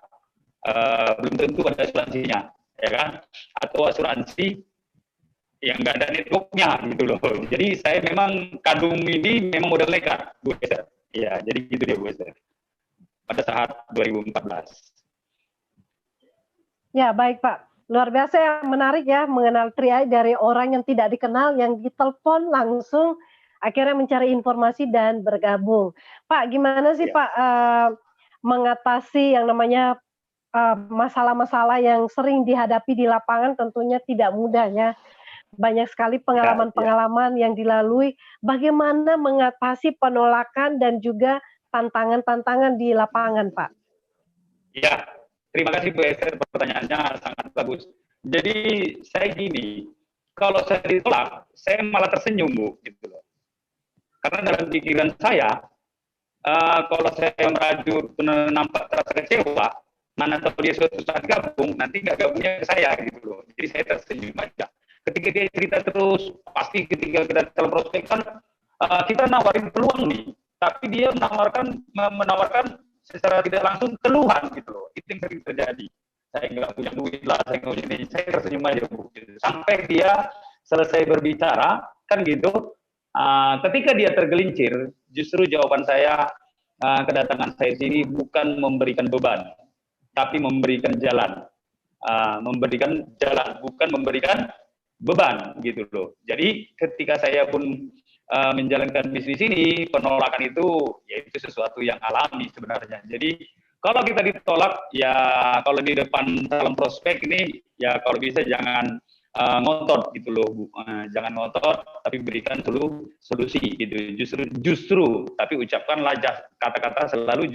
belum tentu ada asuransinya, ya kan? Atau asuransi yang nggak ada networknya gitu loh. Jadi saya memang kadung ini memang modal nekat, Bu Esther. Ya, jadi gitu dia Bu Esther. Pada saat 2014. Ya, baik Pak. Luar biasa ya, menarik ya mengenal Tri-Eye dari orang yang tidak dikenal, yang ditelepon langsung akhirnya mencari informasi dan bergabung. Pak, gimana sih Ya. Pak mengatasi yang namanya masalah-masalah yang sering dihadapi di lapangan? Tentunya tidak mudah ya. Banyak sekali pengalaman-pengalaman yang dilalui. Bagaimana mengatasi penolakan dan juga tantangan-tantangan di lapangan, Pak? Ya, terima kasih Bu Esther, pertanyaannya sangat bagus. Jadi saya gini, kalau saya ditolak, saya malah tersenyum Bu, gitu loh. Karena dalam pikiran saya, kalau saya merajut nampak terasa kecewa, mana tahu dia suatu saat gabung, nanti nggak gabungnya ke saya gitu loh. Jadi saya tersenyum aja. Ketika dia cerita terus, pasti ketika kita dalam prospek kan kita nawarin peluang nih, tapi dia menawarkan secara tidak langsung keluhan gitu loh. Itu yang sering terjadi. Saya nggak punya duit lah, saya nggak punya ini, saya tersenyum aja Bu. Sampai dia selesai berbicara, kan gitu. Ketika dia tergelincir, justru jawaban saya, kedatangan saya sini bukan memberikan beban, tapi memberikan jalan. Memberikan jalan, bukan memberikan beban gitu loh. Jadi ketika saya pun menjalankan bisnis ini, penolakan itu ya itu sesuatu yang alami sebenarnya. Jadi kalau kita ditolak, ya kalau di depan calon prospek ini, ya kalau bisa jangan ngotot gitu loh, Bu. Jangan ngotot, tapi berikan dulu solusi gitu. Justru, tapi ucapkanlah kata-kata selalu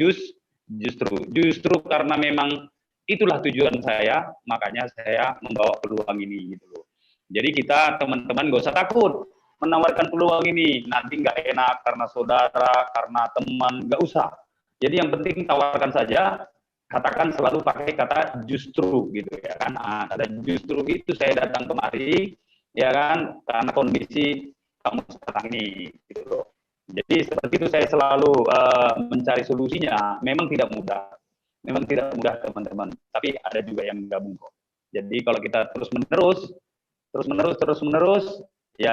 justru karena memang itulah tujuan saya, makanya saya membawa peluang ini gitu loh. Jadi kita teman-teman gak usah takut menawarkan peluang ini, nanti nggak enak karena saudara, karena teman, nggak usah. Jadi yang penting tawarkan saja, katakan selalu pakai kata justru gitu ya kan. Kata justru itu saya datang kemari ya kan karena kondisi kamu sekarang ini gitu loh. Jadi seperti itu saya selalu mencari solusinya. Memang tidak mudah teman-teman, tapi ada juga yang gabung kok. Jadi kalau kita terus menerus ya,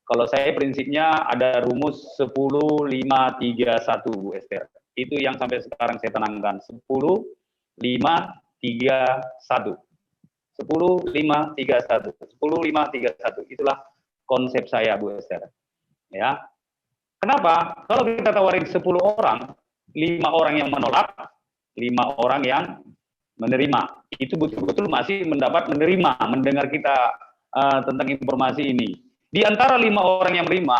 kalau saya prinsipnya ada rumus 10 5 3 1 Bu Esther. Itu yang sampai sekarang saya tenangkan. 10 5 3 1. 10 5 3 1. 10 5 3 1. Itulah konsep saya Bu Esther. Ya. Kenapa? Kalau kita tawarin 10 orang, 5 orang yang menolak, 5 orang yang menerima. Itu betul-betul masih mendengar kita tentang informasi ini. Di antara 5 orang yang menerima,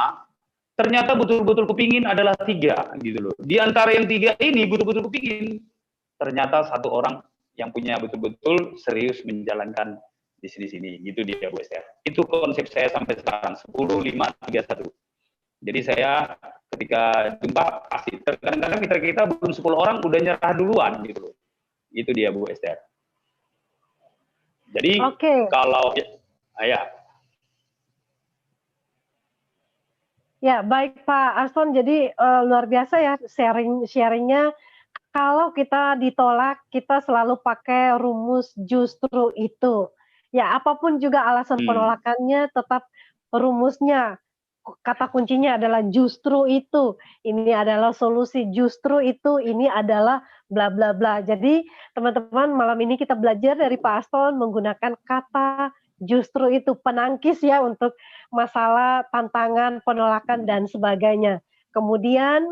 ternyata betul-betul kepingin adalah 3 gitu loh. Di antara yang 3 ini betul-betul kepingin, ternyata 1 orang yang punya betul-betul serius menjalankan bisnis ini. Gitu dia Bu Esther. Itu konsep saya sampai sekarang, 10 5 3 1. Jadi saya ketika jumpa pasti kadang-kadang kita belum 10 orang udah nyerah duluan gitu loh. Itu dia Bu Esther. Jadi kalau ya baik Pak Aston, jadi luar biasa ya sharingnya. Kalau kita ditolak, kita selalu pakai rumus justru itu. Ya apapun juga alasan penolakannya, tetap rumusnya. Kata kuncinya adalah justru itu. Ini adalah solusi, justru itu, ini adalah bla bla bla. Jadi teman-teman malam ini kita belajar dari Pak Aston menggunakan kata justru itu, penangkis ya untuk masalah tantangan, penolakan dan sebagainya. Kemudian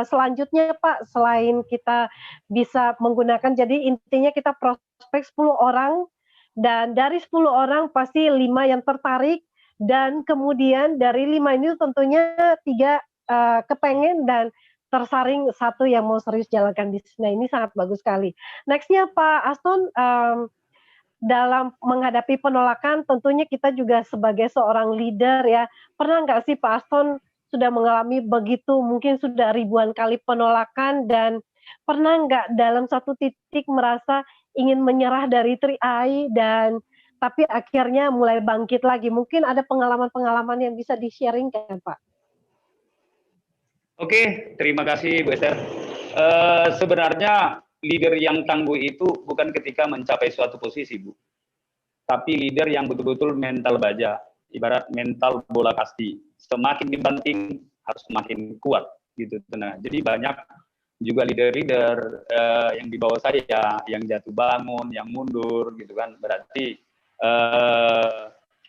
selanjutnya Pak, selain kita bisa menggunakan, jadi intinya kita prospek 10 orang dan dari 10 orang pasti 5 yang tertarik. Dan kemudian dari 5 ini tentunya 3 kepengen dan tersaring 1 yang mau serius jalankan bisnisnya. Ini sangat bagus sekali. Nextnya Pak Aston, dalam menghadapi penolakan tentunya kita juga sebagai seorang leader ya, pernah nggak sih Pak Aston sudah mengalami begitu mungkin sudah ribuan kali penolakan dan pernah nggak dalam satu titik merasa ingin menyerah dari Tri-AI dan tapi akhirnya mulai bangkit lagi? Mungkin ada pengalaman-pengalaman yang bisa di-sharing-kan Pak? Oke, terima kasih Bu Esther. Sebenarnya leader yang tangguh itu bukan ketika mencapai suatu posisi, Bu. Tapi leader yang betul-betul mental baja, ibarat mental bola kasti. Semakin dibanting harus semakin kuat gitu. Nah, jadi banyak juga leader-leader yang di bawah saya yang jatuh bangun, yang mundur gitu kan. Berarti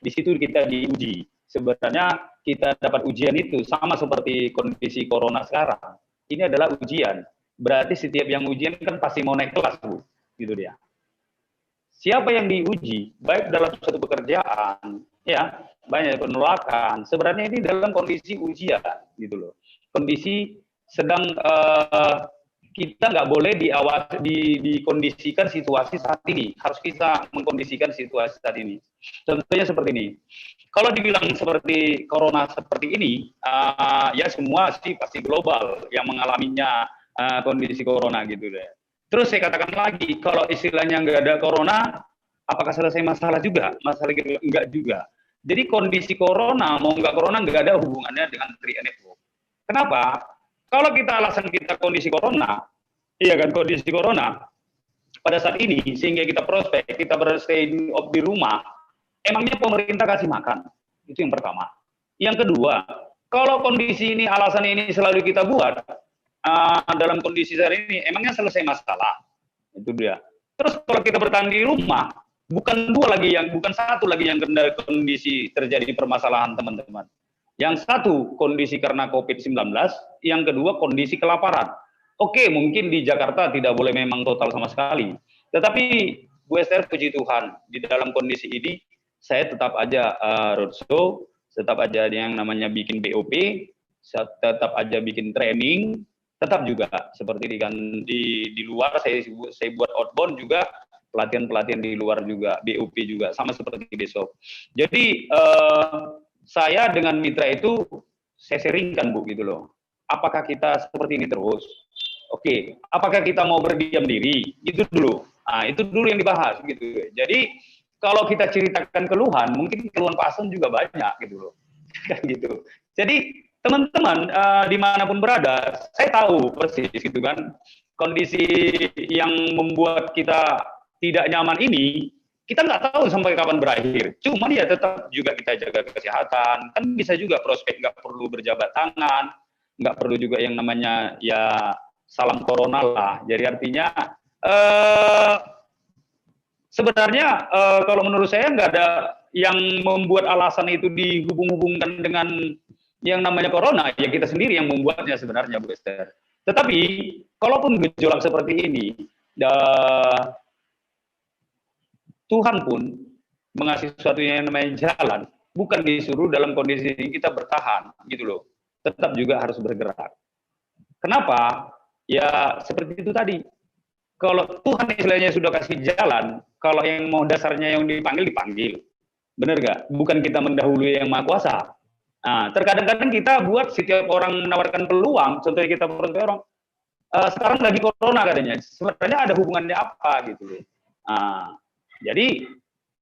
di situ kita diuji. Sebenarnya kita dapat ujian itu sama seperti kondisi corona sekarang. Ini adalah ujian. Berarti setiap yang ujian kan pasti mau naik kelas, Bu. Gitu dia. Siapa yang diuji, baik dalam suatu pekerjaan, ya, banyak penolakan. Sebenarnya ini dalam kondisi ujian, gitu loh. Kondisi sedang kita nggak boleh dikondisikan situasi saat ini. Harus kita mengkondisikan situasi saat ini. Contohnya seperti ini. Kalau dibilang seperti corona seperti ini, ya semua sih pasti global yang mengalaminya kondisi corona gitu deh. Terus saya katakan lagi, kalau istilahnya nggak ada corona, apakah selesai masalah juga? Masalah gitu, enggak juga. Jadi kondisi corona, mau nggak corona, nggak ada hubungannya dengan Tri-AI Network. Kenapa? Kalau kita alasan kita kondisi corona, iya kan kondisi corona, pada saat ini sehingga kita prospek, kita berstay di rumah, emangnya pemerintah kasih makan? Itu yang pertama. Yang kedua, kalau kondisi ini, alasan ini selalu kita buat, dalam kondisi saat ini, emangnya selesai masalah? Itu dia. Terus kalau kita bertahan di rumah, bukan satu lagi yang kondisi terjadi permasalahan teman-teman. Yang satu, kondisi karena COVID-19, yang kedua, kondisi kelaparan. Oke, mungkin di Jakarta tidak boleh memang total sama sekali. Tetapi, Bu Esther, puji Tuhan, di dalam kondisi ini, saya tetap aja roadshow, tetap aja yang namanya bikin BOP, tetap aja bikin training, tetap juga seperti di luar, saya buat outbound juga, pelatihan-pelatihan di luar juga, BOP juga, sama seperti besok. Jadi, saya dengan mitra itu saya sharingkan, Bu, gitu loh. Apakah kita seperti ini terus? Oke, apakah kita mau berdiam diri? Itu dulu. Nah, itu dulu yang dibahas gitu. Jadi kalau kita ceritakan keluhan, mungkin keluhan Pak Aston juga banyak gitu loh. Kan gitu. Jadi teman-teman dimanapun berada, saya tahu persis gitu kan kondisi yang membuat kita tidak nyaman ini. Kita nggak tahu sampai kapan berakhir. Cuman ya tetap juga kita jaga kesehatan. Kan bisa juga prospek nggak perlu berjabat tangan, nggak perlu juga yang namanya ya salam corona lah. Jadi artinya sebenarnya kalau menurut saya nggak ada yang membuat alasan itu dihubung-hubungkan dengan yang namanya corona. Ya kita sendiri yang membuatnya sebenarnya, Bu Esther. Tetapi kalaupun gejolak seperti ini, Tuhan pun mengasih sesuatu yang namanya jalan, bukan disuruh dalam kondisi ini kita bertahan, gitu loh. Tetap juga harus bergerak. Kenapa? Ya seperti itu tadi. Kalau Tuhan istilahnya sudah kasih jalan, kalau yang mau dasarnya yang dipanggil. Benar nggak? Bukan kita mendahului yang Maha Kuasa. Nah, terkadang-kadang kita buat setiap orang menawarkan peluang, contohnya kita orang, sekarang lagi corona katanya, sebenarnya ada hubungannya apa gitu loh. Nah, jadi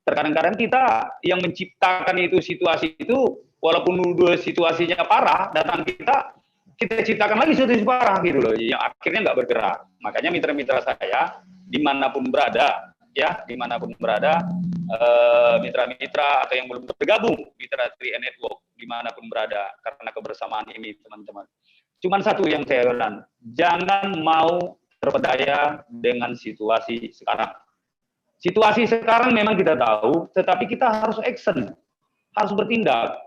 terkadang-kadang kita yang menciptakan itu situasi itu, walaupun udah situasinya parah, datang kita ciptakan lagi situasi parah gitu loh, yang akhirnya nggak bergerak. Makanya mitra-mitra saya dimanapun berada, ya dimanapun berada, mitra-mitra atau yang belum bergabung mitra Tri-AI Network dimanapun berada, karena kebersamaan ini teman-teman. Cuman satu yang saya bilang, jangan mau terpedaya dengan situasi sekarang. Situasi sekarang memang kita tahu, tetapi kita harus action, harus bertindak,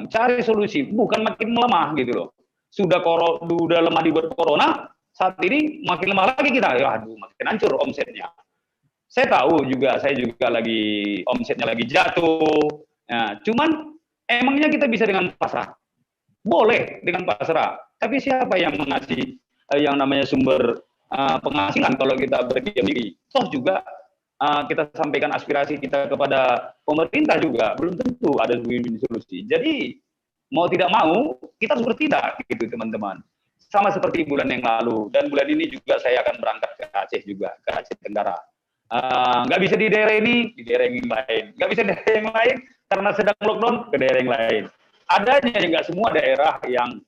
cari solusi, bukan makin melemah gitu loh. Sudah lemah dibuat corona, saat ini makin lemah lagi kita, ya aduh makin hancur omsetnya. Saya tahu juga, saya juga lagi omsetnya lagi jatuh. Nah, cuman emangnya kita bisa dengan pasrah? Boleh dengan pasrah, tapi siapa yang mengasih yang namanya sumber penghasilan kalau kita berdiam diri? Toh juga kita sampaikan aspirasi kita kepada pemerintah juga belum tentu ada win-win solusi. Jadi mau tidak mau kita harus bertindak gitu teman-teman. Sama seperti bulan yang lalu dan bulan ini juga saya akan berangkat ke Aceh juga, ke Aceh Tenggara. Nggak bisa di daerah ini, di daerah yang lain. Nggak bisa di daerah yang lain karena sedang lockdown ke daerah yang lain. Adanya nggak semua daerah yang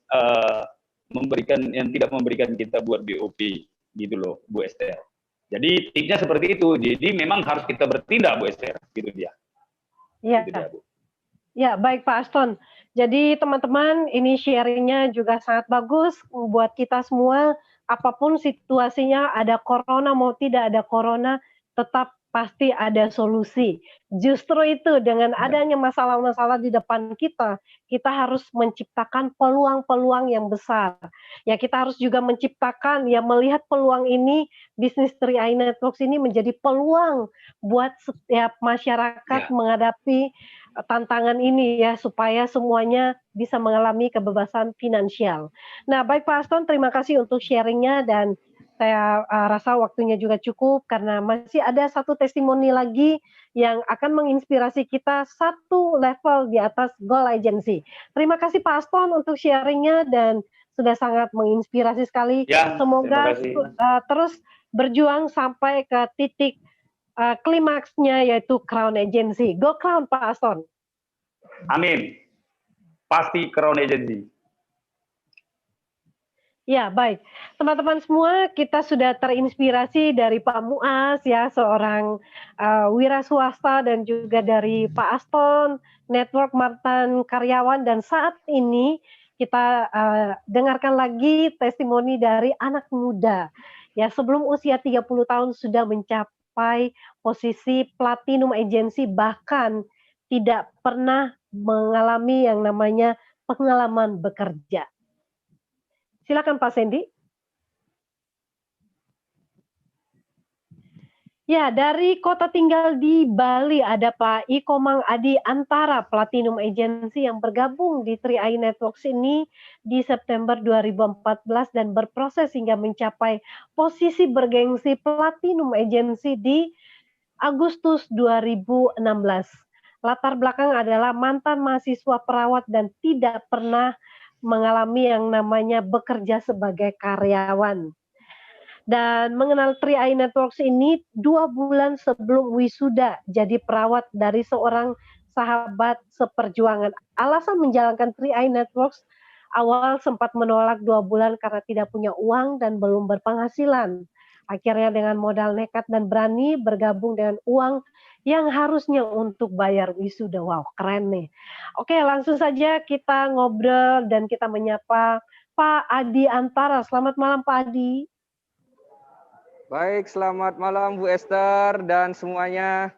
tidak memberikan kita buat BOP gitu loh, Bu Esther. Jadi tipsnya seperti itu. Jadi memang harus kita bertindak, Bu Esther. Gitu dia. Iya. Gitu dia, Bu. Ya, baik Pak Aston. Jadi teman-teman, ini sharingnya juga sangat bagus buat kita semua. Apapun situasinya, ada corona mau tidak ada corona, tetap pasti ada solusi. Justru itu dengan adanya masalah-masalah di depan kita harus menciptakan peluang-peluang yang besar. Ya, kita harus juga menciptakan, ya melihat peluang ini, bisnis 3i Networks ini menjadi peluang buat setiap masyarakat menghadapi tantangan ini ya, supaya semuanya bisa mengalami kebebasan finansial. Nah, baik Pak Aston, terima kasih untuk sharingnya dan saya rasa waktunya juga cukup karena masih ada satu testimoni lagi yang akan menginspirasi kita satu level di atas Goal Agency. Terima kasih Pak Aston untuk sharingnya dan sudah sangat menginspirasi sekali. Ya, semoga terus berjuang sampai ke titik klimaksnya yaitu Crown Agency. Go Crown Pak Aston. Amin. Pasti Crown Agency. Ya, baik. Teman-teman semua, kita sudah terinspirasi dari Pak Muaz, ya, seorang wira swasta, dan juga dari Pak Aston, network mantan karyawan, dan saat ini kita dengarkan lagi testimoni dari anak muda. Ya, sebelum usia 30 tahun sudah mencapai posisi platinum agency, bahkan tidak pernah mengalami yang namanya pengalaman bekerja. Silakan Pak Sandy. Ya, dari kota tinggal di Bali ada Pak Ikomang Adi Antara, Platinum Agency yang bergabung di 3i Networks ini di September 2014 dan berproses hingga mencapai posisi bergengsi Platinum Agency di Agustus 2016. Latar belakang adalah mantan mahasiswa perawat dan tidak pernah mengalami yang namanya bekerja sebagai karyawan. Dan mengenal 3i Networks ini 2 bulan sebelum wisuda jadi perawat dari seorang sahabat seperjuangan. Alasan menjalankan 3i Networks awal sempat menolak 2 bulan karena tidak punya uang dan belum berpenghasilan. Akhirnya dengan modal nekat dan berani bergabung dengan uang yang harusnya untuk bayar wisuda. Wow, keren nih. Oke, langsung saja kita ngobrol dan kita menyapa Pak Adi Antara. Selamat malam Pak Adi. Baik, selamat malam Bu Esther dan semuanya.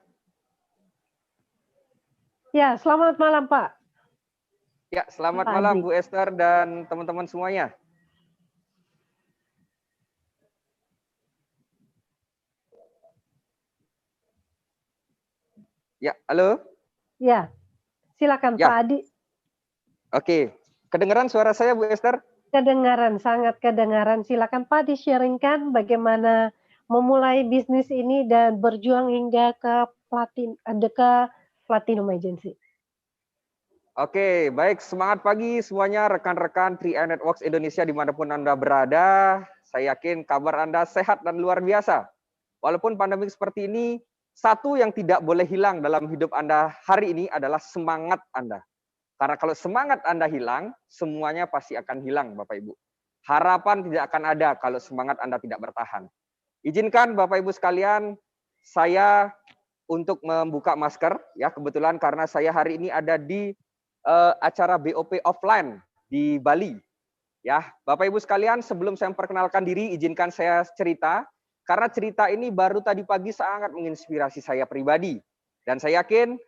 Ya, selamat malam Pak. Ya, selamat malam Bu Esther dan teman-teman semuanya. Ya, halo. Ya, silakan Pak Adi. Oke, kedengaran suara saya Bu Esther? Kedengaran, sangat kedengaran. Silakan Pak di-sharingkan bagaimana memulai bisnis ini dan berjuang hingga ke Platinum Agency. Oke, baik. Semangat pagi semuanya rekan-rekan 3i Networks Indonesia dimanapun Anda berada. Saya yakin kabar Anda sehat dan luar biasa. Walaupun pandemi seperti ini, satu yang tidak boleh hilang dalam hidup Anda hari ini adalah semangat Anda. Karena kalau semangat Anda hilang, semuanya pasti akan hilang, Bapak Ibu. Harapan tidak akan ada kalau semangat Anda tidak bertahan. Izinkan Bapak Ibu sekalian, saya untuk membuka masker, ya kebetulan karena saya hari ini ada di acara BOP offline di Bali. Ya, Bapak Ibu sekalian, sebelum saya memperkenalkan diri, izinkan saya cerita, karena cerita ini baru tadi pagi sangat menginspirasi saya pribadi. Dan saya yakin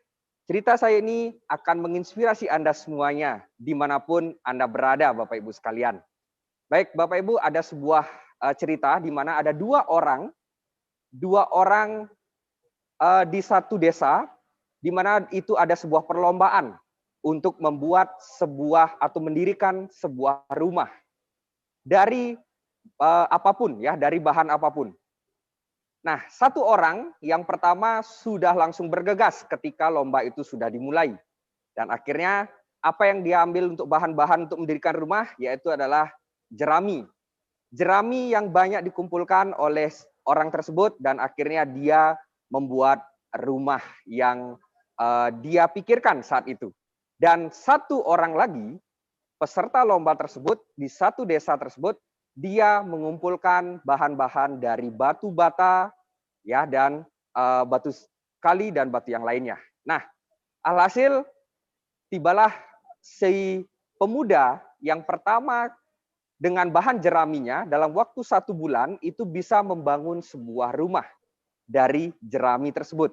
cerita saya ini akan menginspirasi Anda semuanya, dimanapun Anda berada, Bapak Ibu sekalian. Baik, Bapak Ibu, ada sebuah cerita di mana ada dua orang di satu desa, di mana itu ada sebuah perlombaan untuk membuat sebuah atau mendirikan sebuah rumah dari apapun, ya, dari bahan apapun. Nah, satu orang yang pertama sudah langsung bergegas ketika lomba itu sudah dimulai. Dan akhirnya apa yang dia ambil untuk bahan-bahan untuk mendirikan rumah yaitu adalah jerami. Jerami yang banyak dikumpulkan oleh orang tersebut dan akhirnya dia membuat rumah yang dia pikirkan saat itu. Dan satu orang lagi peserta lomba tersebut di satu desa tersebut, dia mengumpulkan bahan-bahan dari batu bata ya dan batu kali dan batu yang lainnya. Nah, alhasil tibalah si pemuda yang pertama dengan bahan jeraminya dalam waktu 1 bulan itu bisa membangun sebuah rumah dari jerami tersebut.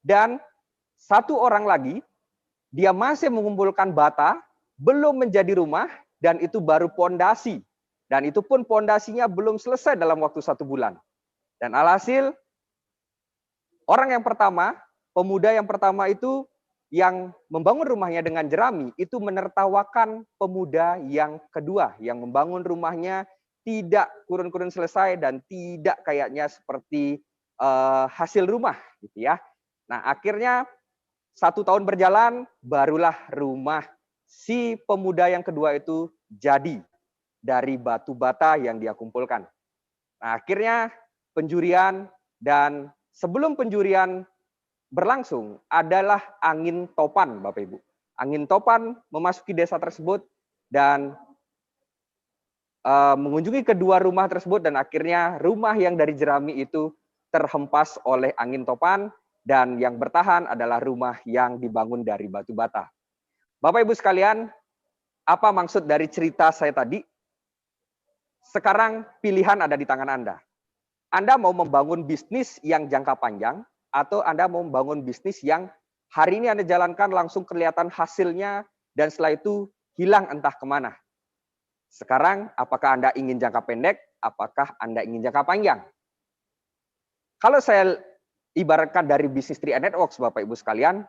Dan satu orang lagi, dia masih mengumpulkan bata, belum menjadi rumah, dan itu baru pondasi. Dan itu pun pondasinya belum selesai dalam waktu 1 bulan. Dan alhasil, orang yang pertama, pemuda yang pertama itu yang membangun rumahnya dengan jerami, itu menertawakan pemuda yang kedua, yang membangun rumahnya tidak kurun-kurun selesai dan tidak kayaknya seperti hasil rumah, gitu ya. Nah, akhirnya 1 tahun berjalan, barulah rumah si pemuda yang kedua itu jadi dari batu bata yang dia kumpulkan. Nah, akhirnya penjurian dan sebelum penjurian berlangsung adalah angin topan, Bapak Ibu. Angin topan memasuki desa tersebut dan mengunjungi kedua rumah tersebut dan akhirnya rumah yang dari jerami itu terhempas oleh angin topan dan yang bertahan adalah rumah yang dibangun dari batu bata. Bapak Ibu sekalian, apa maksud dari cerita saya tadi? Sekarang pilihan ada di tangan Anda. Anda mau membangun bisnis yang jangka panjang atau Anda mau membangun bisnis yang hari ini Anda jalankan langsung kelihatan hasilnya dan setelah itu hilang entah kemana. Sekarang apakah Anda ingin jangka pendek, apakah Anda ingin jangka panjang? Kalau saya ibaratkan dari bisnis 3i Networks, Bapak Ibu sekalian,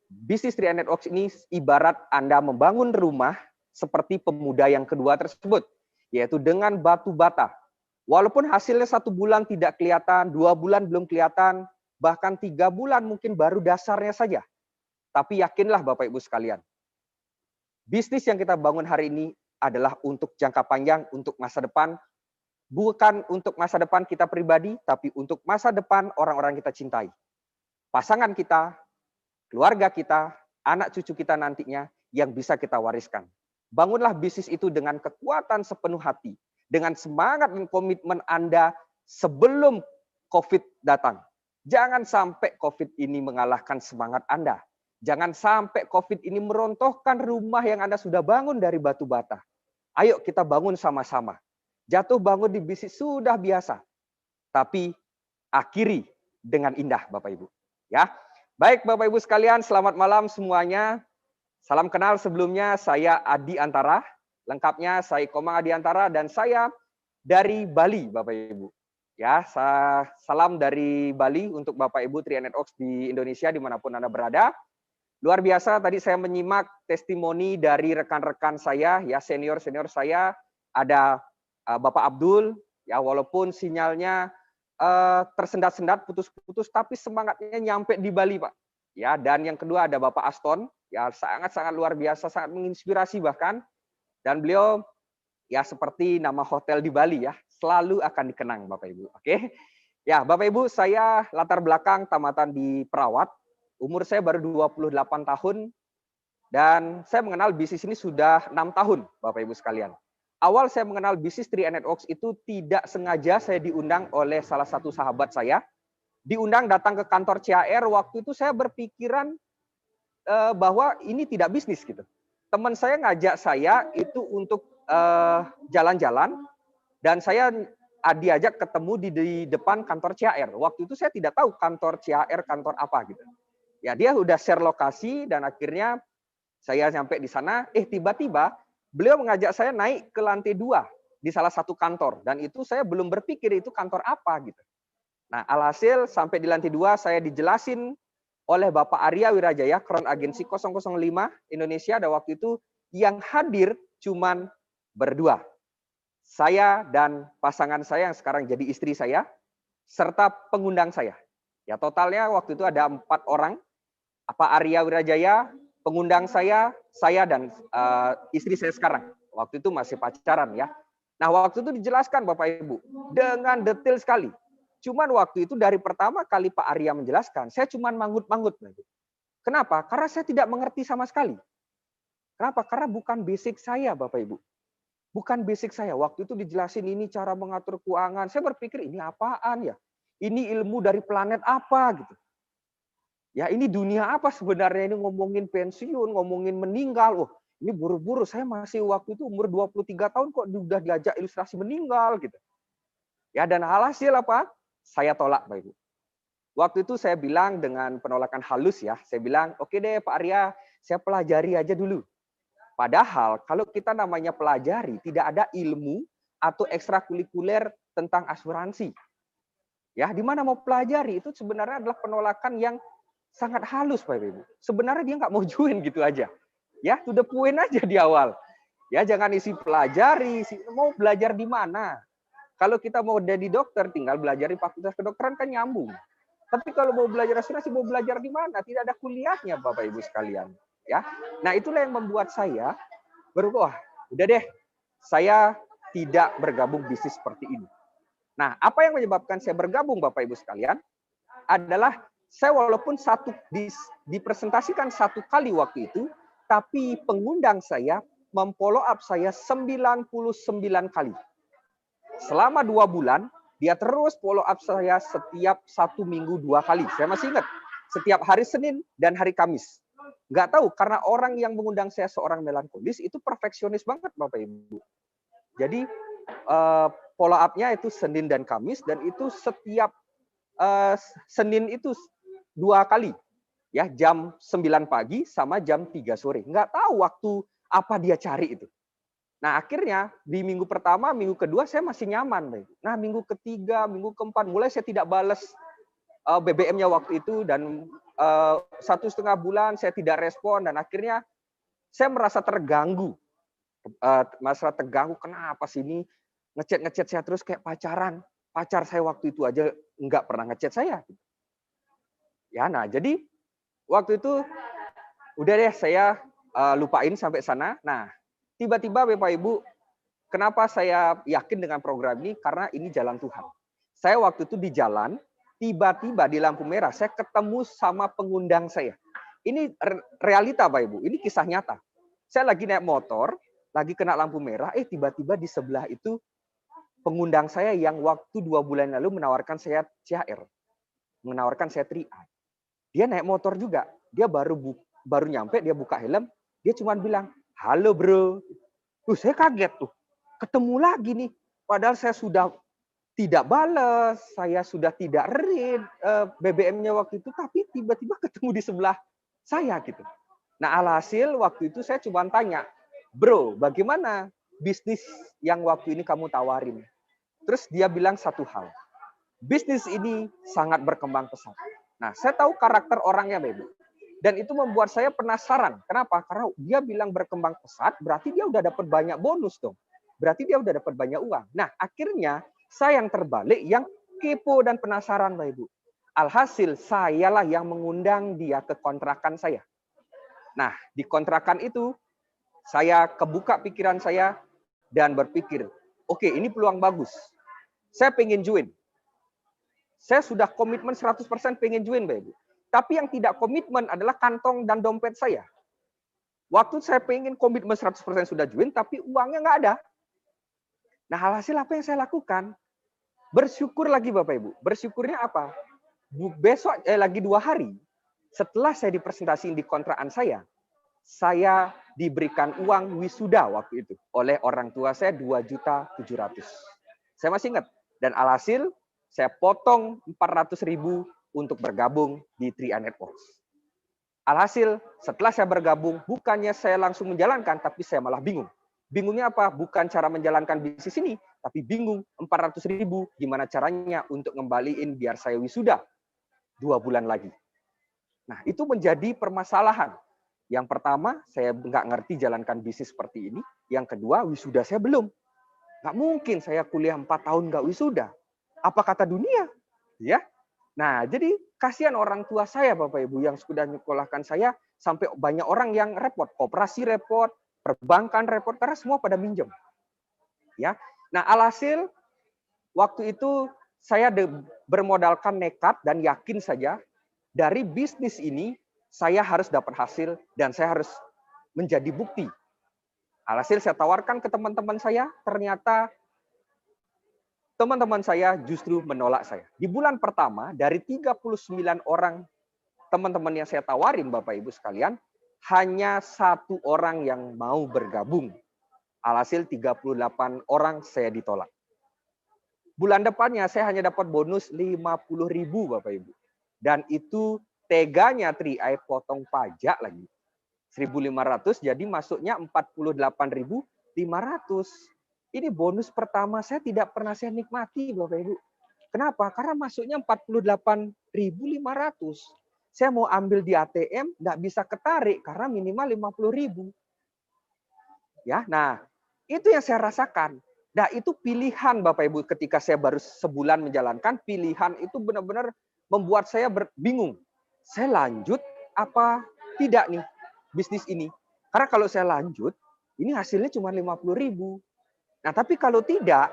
bisnis 3i Networks ini ibarat Anda membangun rumah seperti pemuda yang kedua tersebut, yaitu dengan batu bata. Walaupun hasilnya 1 bulan tidak kelihatan, 2 bulan belum kelihatan, bahkan 3 bulan mungkin baru dasarnya saja. Tapi yakinlah Bapak Ibu sekalian, bisnis yang kita bangun hari ini adalah untuk jangka panjang, untuk masa depan, bukan untuk masa depan kita pribadi, tapi untuk masa depan orang-orang kita cintai. Pasangan kita, keluarga kita, anak cucu kita nantinya yang bisa kita wariskan. Bangunlah bisnis itu dengan kekuatan sepenuh hati, dengan semangat dan komitmen Anda sebelum COVID datang. Jangan sampai COVID ini mengalahkan semangat Anda. Jangan sampai COVID ini merontohkan rumah yang Anda sudah bangun dari batu bata. Ayo kita bangun sama-sama. Jatuh bangun di bisnis sudah biasa. Tapi akhiri dengan indah Bapak Ibu. Ya. Baik Bapak Ibu sekalian, selamat malam semuanya. Salam kenal sebelumnya, saya Adi Antara. Lengkapnya saya Komang Adi Antara dan saya dari Bali Bapak Ibu. Ya, salam dari Bali untuk Bapak Ibu 3i Networks di Indonesia dimanapun Anda berada. Luar biasa tadi saya menyimak testimoni dari rekan-rekan saya, ya senior-senior saya, ada Bapak Abdul, ya walaupun sinyalnya tersendat-sendat, putus-putus, tapi semangatnya nyampe di Bali Pak. Ya, dan yang kedua ada Bapak Aston, ya sangat-sangat luar biasa, sangat menginspirasi bahkan, dan beliau ya seperti nama hotel di Bali ya, selalu akan dikenang Bapak Ibu. Oke, ya Bapak Ibu, saya latar belakang tamatan di perawat. Umur saya baru 28 tahun dan saya mengenal bisnis ini sudah 6 tahun, Bapak Ibu sekalian. Awal saya mengenal bisnis 3i Networks itu tidak sengaja saya diundang oleh salah satu sahabat saya. Diundang datang ke kantor CAR, waktu itu saya berpikiran bahwa ini tidak bisnis gitu. Teman saya ngajak saya itu untuk jalan-jalan dan saya diajak ketemu di depan kantor CAR. Waktu itu saya tidak tahu kantor CAR kantor apa gitu. Ya, dia udah share lokasi dan akhirnya saya sampai di sana, tiba-tiba beliau mengajak saya naik ke lantai 2 di salah satu kantor dan itu saya belum berpikir itu kantor apa gitu. Nah, alhasil sampai di lantai 2 saya dijelasin oleh Bapak Arya Wirajaya, Crown Agency 005 Indonesia, dan waktu itu yang hadir cuman berdua. Saya dan pasangan saya yang sekarang jadi istri saya. serta pengundang saya. Ya totalnya waktu itu ada 4 orang, Pak Arya Wirajaya, pengundang saya dan istri saya sekarang. Waktu itu masih pacaran ya. Nah waktu itu dijelaskan Bapak Ibu dengan detail sekali. Cuman waktu itu dari pertama kali Pak Arya menjelaskan, saya cuman manggut-manggut. Kenapa? Karena saya tidak mengerti sama sekali. Kenapa? Karena bukan basic saya Bapak Ibu. Bukan basic saya. Waktu itu dijelasin ini cara mengatur keuangan. Saya berpikir ini apaan ya? Ini ilmu dari planet apa gitu. Ya ini dunia apa sebenarnya, ini ngomongin pensiun, ngomongin meninggal. Oh, ini buru-buru, saya masih waktu itu umur 23 tahun kok udah diajak ilustrasi meninggal gitu. Ya dan alhasil apa? Saya tolak Pak Ibu. Waktu itu saya bilang dengan penolakan halus ya, saya bilang oke deh Pak Arya, saya pelajari aja dulu. Padahal kalau kita namanya pelajari, tidak ada ilmu atau ekstrakurikuler tentang asuransi. Ya, di mana mau pelajari itu sebenarnya adalah penolakan yang sangat halus Pak Ibu. Sebenarnya dia nggak mau join gitu aja. Ya, to the point aja di awal. Ya, jangan isi pelajari, mau belajar di mana? Kalau kita mau jadi dokter, tinggal belajar di fakultas kedokteran kan nyambung. Tapi kalau mau belajar asuransi, mau belajar di mana? Tidak ada kuliahnya Bapak Ibu sekalian. Ya, nah itulah yang membuat saya wah, udah deh, saya tidak bergabung bisnis seperti ini. Nah, apa yang menyebabkan saya bergabung Bapak Ibu sekalian adalah saya walaupun dipresentasikan 1 kali waktu itu, tapi pengundang saya memfollow up saya 99 kali. Selama 2 bulan, dia terus follow up saya setiap 1 minggu 2 kali. Saya masih ingat, setiap hari Senin dan hari Kamis. Nggak tahu, karena orang yang mengundang saya seorang melankolis, itu perfeksionis banget Bapak Ibu. Jadi, follow up-nya itu Senin dan Kamis, dan itu setiap Senin itu 2 kali. Ya, jam 9 pagi sama jam 3 sore. Nggak tahu waktu apa dia cari itu. Nah, akhirnya di minggu pertama, minggu kedua saya masih nyaman. Nah, minggu ketiga, minggu keempat, mulai saya tidak balas BBM-nya waktu itu, dan 1,5 bulan saya tidak respon, dan akhirnya saya merasa terganggu. Kenapa sih ini ngechat saya terus kayak pacaran. Pacar saya waktu itu aja nggak pernah ngechat saya. Ya, nah jadi waktu itu udah deh saya lupain sampai sana. Nah, tiba-tiba Bapak Ibu, kenapa saya yakin dengan program ini? Karena ini jalan Tuhan. Saya waktu itu di jalan, tiba-tiba di lampu merah, saya ketemu sama pengundang saya. Ini realita Bapak Ibu, ini kisah nyata. Saya lagi naik motor, lagi kena lampu merah, tiba-tiba di sebelah itu pengundang saya yang waktu 2 bulan lalu menawarkan saya CHR, menawarkan saya 3i. Dia naik motor juga, dia baru nyampe, dia buka helm, dia cuma bilang, halo bro. Saya kaget tuh, ketemu lagi nih. Padahal saya sudah tidak balas, saya sudah tidak read BBM-nya waktu itu, tapi tiba-tiba ketemu di sebelah saya gitu. Nah, alhasil waktu itu saya cuma tanya, bro, bagaimana bisnis yang waktu ini kamu tawarin? Terus dia bilang satu hal, bisnis ini sangat berkembang pesat. Nah, saya tahu karakter orangnya, Bapak. Dan itu membuat saya penasaran. Kenapa? Karena dia bilang berkembang pesat, berarti dia udah dapat banyak bonus dong. Berarti dia udah dapat banyak uang. Nah, akhirnya saya yang terbalik, yang kepo dan penasaran, Bapak Ibu. Alhasil, sayalah yang mengundang dia ke kontrakan saya. Nah, di kontrakan itu, saya kebuka pikiran saya dan berpikir, oke, ini peluang bagus. Saya pengen join. Saya sudah komitmen 100% pengen join, Bapak Ibu. Tapi yang tidak komitmen adalah kantong dan dompet saya. Waktu saya pengen komitmen 100% sudah join, tapi uangnya nggak ada. Nah, hasil apa yang saya lakukan? Bersyukur lagi Bapak Ibu. Bersyukurnya apa? Besok lagi 2 hari, setelah saya dipresentasiin di kontrakan saya diberikan uang wisuda waktu itu oleh orang tua saya 2.700.000. Saya masih ingat. Dan alhasil saya potong 400.000 untuk bergabung di 3i Networks. Alhasil, setelah saya bergabung, bukannya saya langsung menjalankan, tapi saya malah bingung. Bingungnya apa? Bukan cara menjalankan bisnis ini, tapi bingung 400.000 gimana caranya untuk ngembaliin biar saya wisuda 2 bulan lagi. Nah, itu menjadi permasalahan. Yang pertama, saya nggak ngerti jalankan bisnis seperti ini. Yang kedua, wisuda saya belum. Nggak mungkin saya kuliah 4 tahun nggak wisuda. Apa kata dunia? Ya. Nah, jadi kasihan orang tua saya Bapak Ibu yang sudah nyekolahkan saya, sampai banyak orang yang repot, koperasi repot, perbankan repot karena semua pada minjem. Ya. Nah, alhasil waktu itu saya bermodalkan nekat dan yakin saja dari bisnis ini saya harus dapat hasil dan saya harus menjadi bukti. Alhasil saya tawarkan ke teman-teman saya, ternyata teman-teman saya justru menolak saya. Di bulan pertama, dari 39 orang teman-teman yang saya tawarin Bapak Ibu sekalian, hanya 1 orang yang mau bergabung. Alhasil 38 orang saya ditolak. Bulan depannya saya hanya dapat bonus 50.000 Bapak Ibu. Dan itu teganya Tri-Eye potong pajak lagi. 1.500 jadi masuknya 48.500. Ini bonus pertama saya tidak pernah saya nikmati Bapak Ibu. Kenapa? Karena masuknya 48.500. Saya mau ambil di ATM nggak bisa ketarik karena minimal 50.000. Ya, nah itu yang saya rasakan. Nah itu pilihan Bapak Ibu ketika saya baru sebulan menjalankan, pilihan itu benar-benar membuat saya bingung. Saya lanjut apa tidak nih bisnis ini? Karena kalau saya lanjut, ini hasilnya cuma 50.000. Nah, tapi kalau tidak,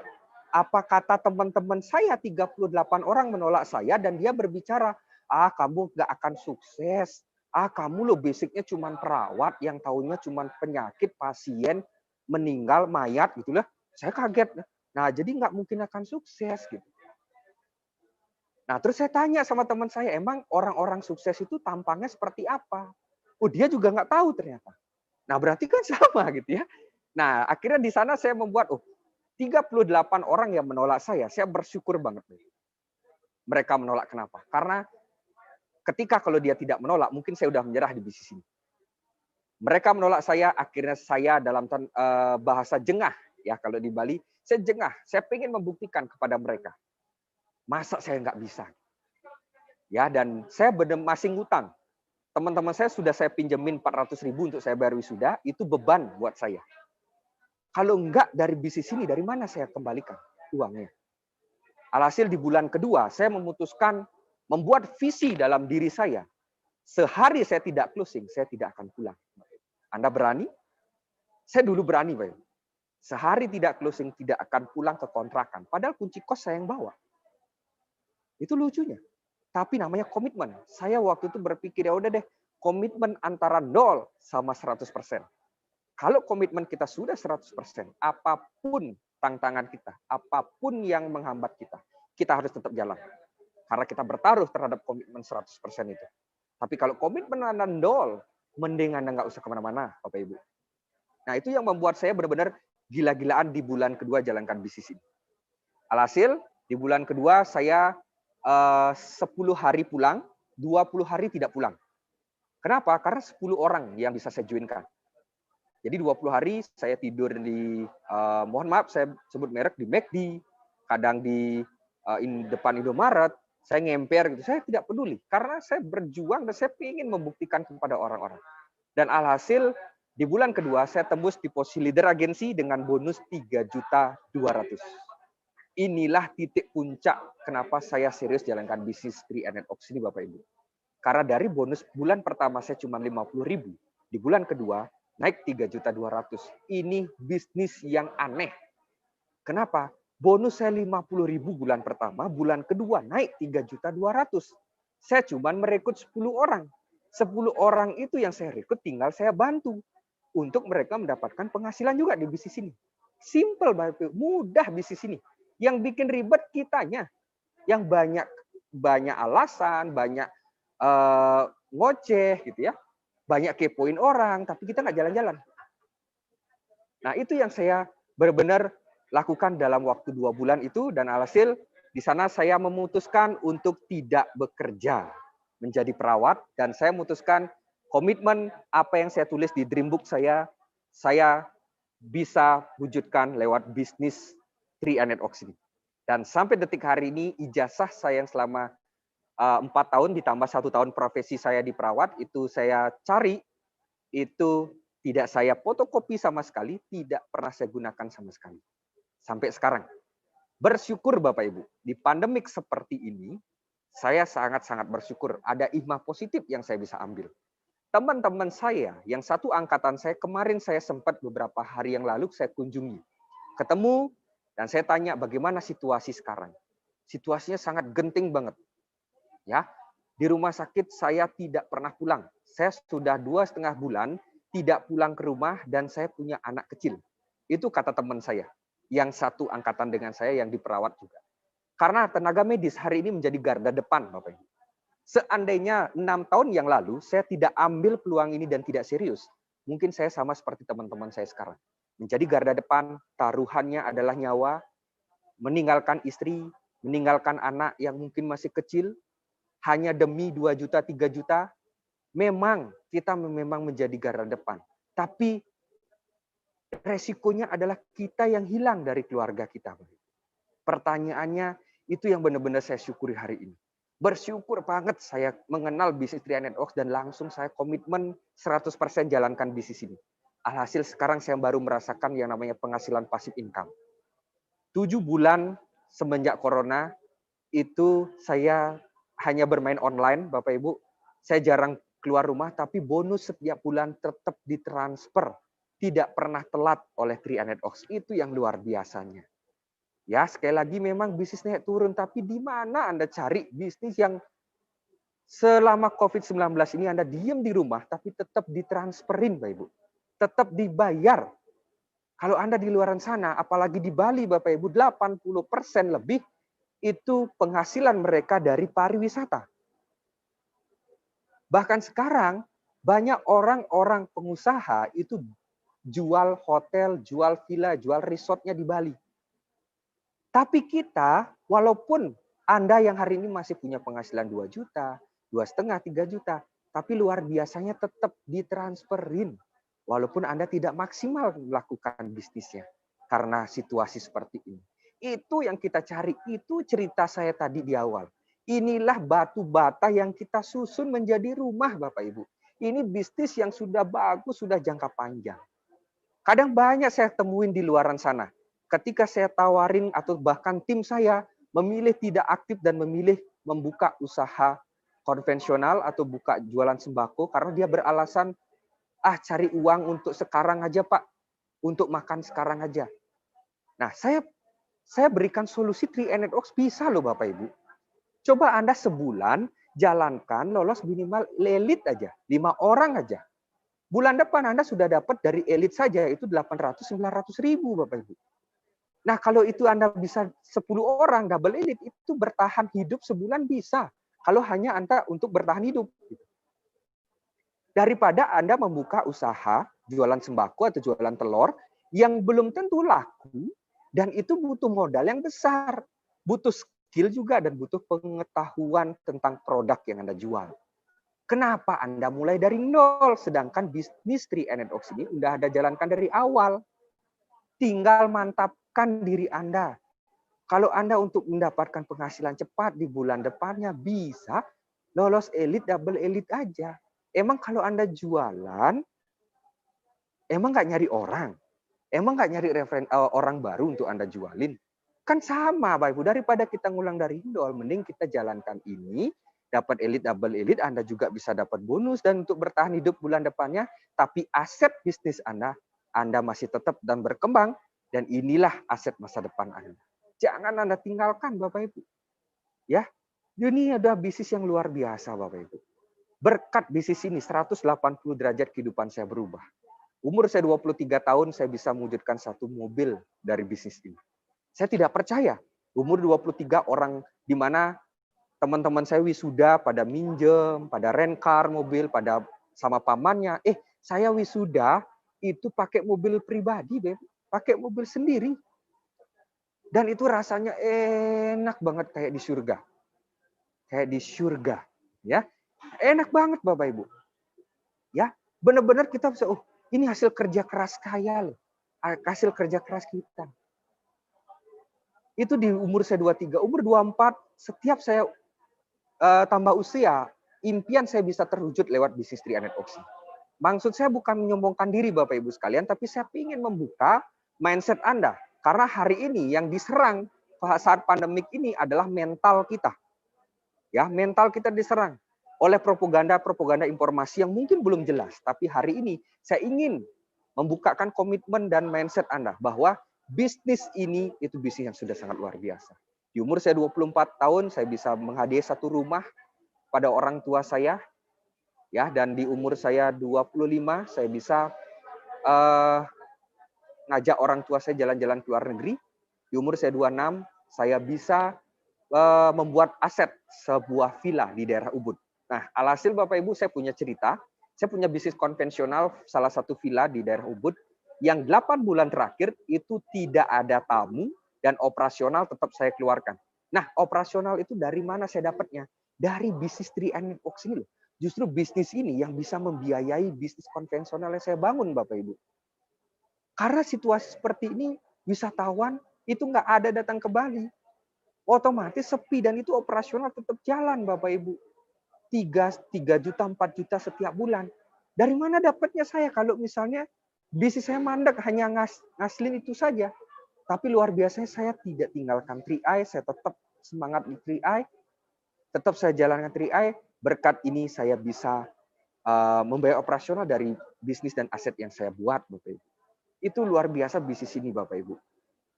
apa kata teman-teman saya 38 orang menolak saya dan dia berbicara, kamu nggak akan sukses. Kamu lo basicnya cuma perawat yang tahunya cuma penyakit, pasien, meninggal, mayat gitu lah. Saya kaget. Nah, jadi nggak mungkin akan sukses gitu. Nah, terus saya tanya sama teman saya, emang orang-orang sukses itu tampangnya seperti apa? Oh, dia juga nggak tahu ternyata. Nah, berarti kan sama gitu ya. Nah, akhirnya di sana saya membuat 38 orang yang menolak saya bersyukur banget. Mereka menolak kenapa? Karena ketika kalau dia tidak menolak, mungkin saya udah menyerah di bisnis ini. Mereka menolak saya, akhirnya saya dalam bahasa jengah, ya kalau di Bali, saya jengah. Saya ingin membuktikan kepada mereka. Masa saya nggak bisa? Ya, dan saya masih ngutang. Teman-teman saya sudah saya pinjemin 400.000 untuk saya bayar wisuda, itu beban buat saya. Kalau enggak dari bisnis ini, dari mana saya kembalikan uangnya? Alhasil di bulan kedua, saya memutuskan membuat visi dalam diri saya. Sehari saya tidak closing, saya tidak akan pulang. Anda berani? Saya dulu berani, Pak. Sehari tidak closing, tidak akan pulang ke kontrakan. Padahal kunci kos saya yang bawa. Itu lucunya. Tapi namanya komitmen. Saya waktu itu berpikir, ya udah deh, komitmen antara 0 sama 100%. Kalau komitmen kita sudah 100%, apapun tantangan kita, apapun yang menghambat kita harus tetap jalan. Karena kita bertaruh terhadap komitmen 100% itu. Tapi kalau komitmen Anda 0, mending Anda nggak usah kemana-mana, Bapak Ibu. Nah, itu yang membuat saya benar-benar gila-gilaan di bulan kedua jalankan bisnis ini. Alhasil, di bulan kedua saya 10 hari pulang, 20 hari tidak pulang. Kenapa? Karena 10 orang yang bisa saya joinkan. Jadi 20 hari saya tidur di, mohon maaf saya sebut merek, di McD, kadang di depan Indomaret, saya ngemper gitu. Saya tidak peduli karena saya berjuang dan saya ingin membuktikan kepada orang-orang. Dan alhasil di bulan kedua saya tembus di posisi leader agensi dengan bonus 3.200.000. Inilah titik puncak kenapa saya serius jalankan bisnis Tri-Eye Networks ini Bapak Ibu. Karena dari bonus bulan pertama saya cuma 50.000, di bulan kedua naik 3.200.000. Ini bisnis yang aneh. Kenapa? Bonus saya 50.000 bulan pertama, bulan kedua naik 3.200.000. Saya cuma merekrut 10 orang. 10 orang itu yang saya rekrut tinggal saya bantu untuk mereka mendapatkan penghasilan juga di bisnis ini. Simple, mudah bisnis ini. Yang bikin ribet kitanya. Yang banyak alasan, banyak ngoceh gitu ya. Banyak kepoin orang, tapi kita nggak jalan-jalan. Nah, itu yang saya benar-benar lakukan dalam waktu 2 bulan itu, dan alhasil di sana saya memutuskan untuk tidak bekerja menjadi perawat, dan saya memutuskan komitmen apa yang saya tulis di dream book saya bisa wujudkan lewat bisnis Tri-Eye Networks ini. Dan sampai detik hari ini, ijazah saya yang selama 4 tahun ditambah 1 tahun profesi saya di perawat, itu saya cari, itu tidak saya fotokopi sama sekali, tidak pernah saya gunakan sama sekali. Sampai sekarang. Bersyukur Bapak Ibu, di pandemik seperti ini, Saya sangat-sangat bersyukur ada hikmah positif yang saya bisa ambil. Teman-teman saya yang satu angkatan saya, kemarin saya sempat beberapa hari yang lalu saya kunjungi. Ketemu dan saya tanya bagaimana situasi sekarang. Situasinya sangat genting banget. Ya, di rumah sakit saya tidak pernah pulang. Saya sudah 2,5 bulan tidak pulang ke rumah dan saya punya anak kecil. Itu kata teman saya yang satu angkatan dengan saya yang diperawat juga. Karena tenaga medis hari ini menjadi garda depan, Bapak Ibu. Seandainya 6 tahun yang lalu saya tidak ambil peluang ini dan tidak serius, mungkin saya sama seperti teman-teman saya sekarang. Menjadi garda depan, taruhannya adalah nyawa, meninggalkan istri, meninggalkan anak yang mungkin masih kecil, hanya demi 2 juta, 3 juta. Memang kita memang menjadi garda depan. Tapi resikonya adalah kita yang hilang dari keluarga kita. Pertanyaannya, itu yang benar-benar saya syukuri hari ini. Bersyukur banget saya mengenal bisnis 3i Networks dan langsung saya komitmen 100% jalankan bisnis ini. Alhasil sekarang saya baru merasakan yang namanya penghasilan pasif income. 7 bulan semenjak corona itu saya hanya bermain online, Bapak Ibu. Saya jarang keluar rumah, tapi bonus setiap bulan tetap ditransfer. Tidak pernah telat oleh 3i Networks. Itu yang luar biasanya. Ya, sekali lagi memang bisnisnya turun, tapi di mana Anda cari bisnis yang selama COVID-19 ini Anda diam di rumah, tapi tetap ditransferin, Bapak Ibu. Tetap dibayar. Kalau Anda di luar sana, apalagi di Bali, Bapak Ibu, 80% lebih itu penghasilan mereka dari pariwisata. Bahkan sekarang, banyak orang-orang pengusaha itu jual hotel, jual villa, jual resortnya di Bali. Tapi kita, walaupun Anda yang hari ini masih punya penghasilan 2 juta, 2,5, 3 juta, tapi luar biasanya tetap ditransferin. Walaupun Anda tidak maksimal melakukan bisnisnya karena situasi seperti ini. Itu yang kita cari, itu cerita saya tadi di awal. Inilah batu bata yang kita susun menjadi rumah, Bapak Ibu. Ini bisnis yang sudah bagus, sudah jangka panjang. Kadang banyak saya temuin di luaran sana. Ketika saya tawarin atau bahkan tim saya memilih tidak aktif dan memilih membuka usaha konvensional atau buka jualan sembako karena dia beralasan, cari uang untuk sekarang aja Pak, untuk makan sekarang aja. Nah, saya berikan solusi 3i Networks bisa loh Bapak Ibu. Coba Anda sebulan jalankan lolos minimal elit aja, 5 orang aja. Bulan depan Anda sudah dapat dari elit saja itu 800-900 ribu Bapak Ibu. Nah, kalau itu Anda bisa 10 orang double elit, itu bertahan hidup sebulan bisa. Kalau hanya Anda untuk bertahan hidup. Daripada Anda membuka usaha jualan sembako atau jualan telur yang belum tentu laku, dan itu butuh modal yang besar. Butuh skill juga dan butuh pengetahuan tentang produk yang Anda jual. Kenapa Anda mulai dari nol, sedangkan bisnis 3i Networks ini udah ada jalankan dari awal. Tinggal mantapkan diri Anda. Kalau Anda untuk mendapatkan penghasilan cepat di bulan depannya bisa lolos elit, double elit aja. Emang kalau Anda jualan, emang nggak nyari orang? Emang nggak nyari orang baru untuk Anda jualin? Kan sama, Bapak Ibu. Daripada kita ngulang dari nol, mending kita jalankan ini, dapat elit, double elit, Anda juga bisa dapat bonus dan untuk bertahan hidup bulan depannya, tapi aset bisnis Anda masih tetap dan berkembang, dan inilah aset masa depan Anda. Jangan Anda tinggalkan, Bapak Ibu. Ya, ini ada bisnis yang luar biasa, Bapak Ibu. Berkat bisnis ini, 180 derajat kehidupan saya berubah. Umur saya 23 tahun, saya bisa mewujudkan satu mobil dari bisnis ini. Saya tidak percaya, umur 23 orang di mana teman-teman saya wisuda pada minjem, pada rent car mobil, pada sama pamannya. Saya wisuda, itu pakai mobil pribadi, pakai mobil sendiri. Dan itu rasanya enak banget kayak di surga. Kayak di surga, ya. Enak banget Bapak Ibu. Ya, benar-benar kita bisa, ini hasil kerja keras kaya loh. Hasil kerja keras kita. Itu di umur saya 23, umur 24, setiap saya tambah usia, impian saya bisa terwujud lewat bisnis 3i Networks. Maksud saya bukan menyombongkan diri Bapak Ibu sekalian, tapi saya ingin membuka mindset Anda. Karena hari ini yang diserang saat pandemik ini adalah mental kita. Ya, mental kita diserang oleh propaganda informasi yang mungkin belum jelas. Tapi hari ini saya ingin membukakan komitmen dan mindset Anda bahwa bisnis ini itu bisnis yang sudah sangat luar biasa. Di umur saya 24 tahun, saya bisa menghadiahi satu rumah pada orang tua saya. Ya, dan di umur saya 25, saya bisa ngajak orang tua saya jalan-jalan ke luar negeri. Di umur saya 26, saya bisa membuat aset sebuah villa di daerah Ubud. Nah, alhasil Bapak Ibu, saya punya cerita. Saya punya bisnis konvensional, salah satu villa di daerah Ubud, yang 8 bulan terakhir itu tidak ada tamu, dan operasional tetap saya keluarkan. Nah, operasional itu dari mana saya dapatnya? Dari bisnis 3i Networks ini loh. Justru bisnis ini yang bisa membiayai bisnis konvensional yang saya bangun, Bapak Ibu. Karena situasi seperti ini, wisatawan itu nggak ada datang ke Bali. Otomatis sepi dan itu operasional tetap jalan, Bapak Ibu. 3 juta, 4 juta setiap bulan. Dari mana dapatnya saya kalau misalnya bisnis saya mandek hanya ngaslin itu saja. Tapi luar biasanya saya tidak tinggalkan 3i, saya tetap semangat di 3i, tetap saya jalankan 3i. Berkat ini saya bisa membayar operasional dari bisnis dan aset yang saya buat, Bapak Ibu. Itu luar biasa bisnis ini, Bapak Ibu.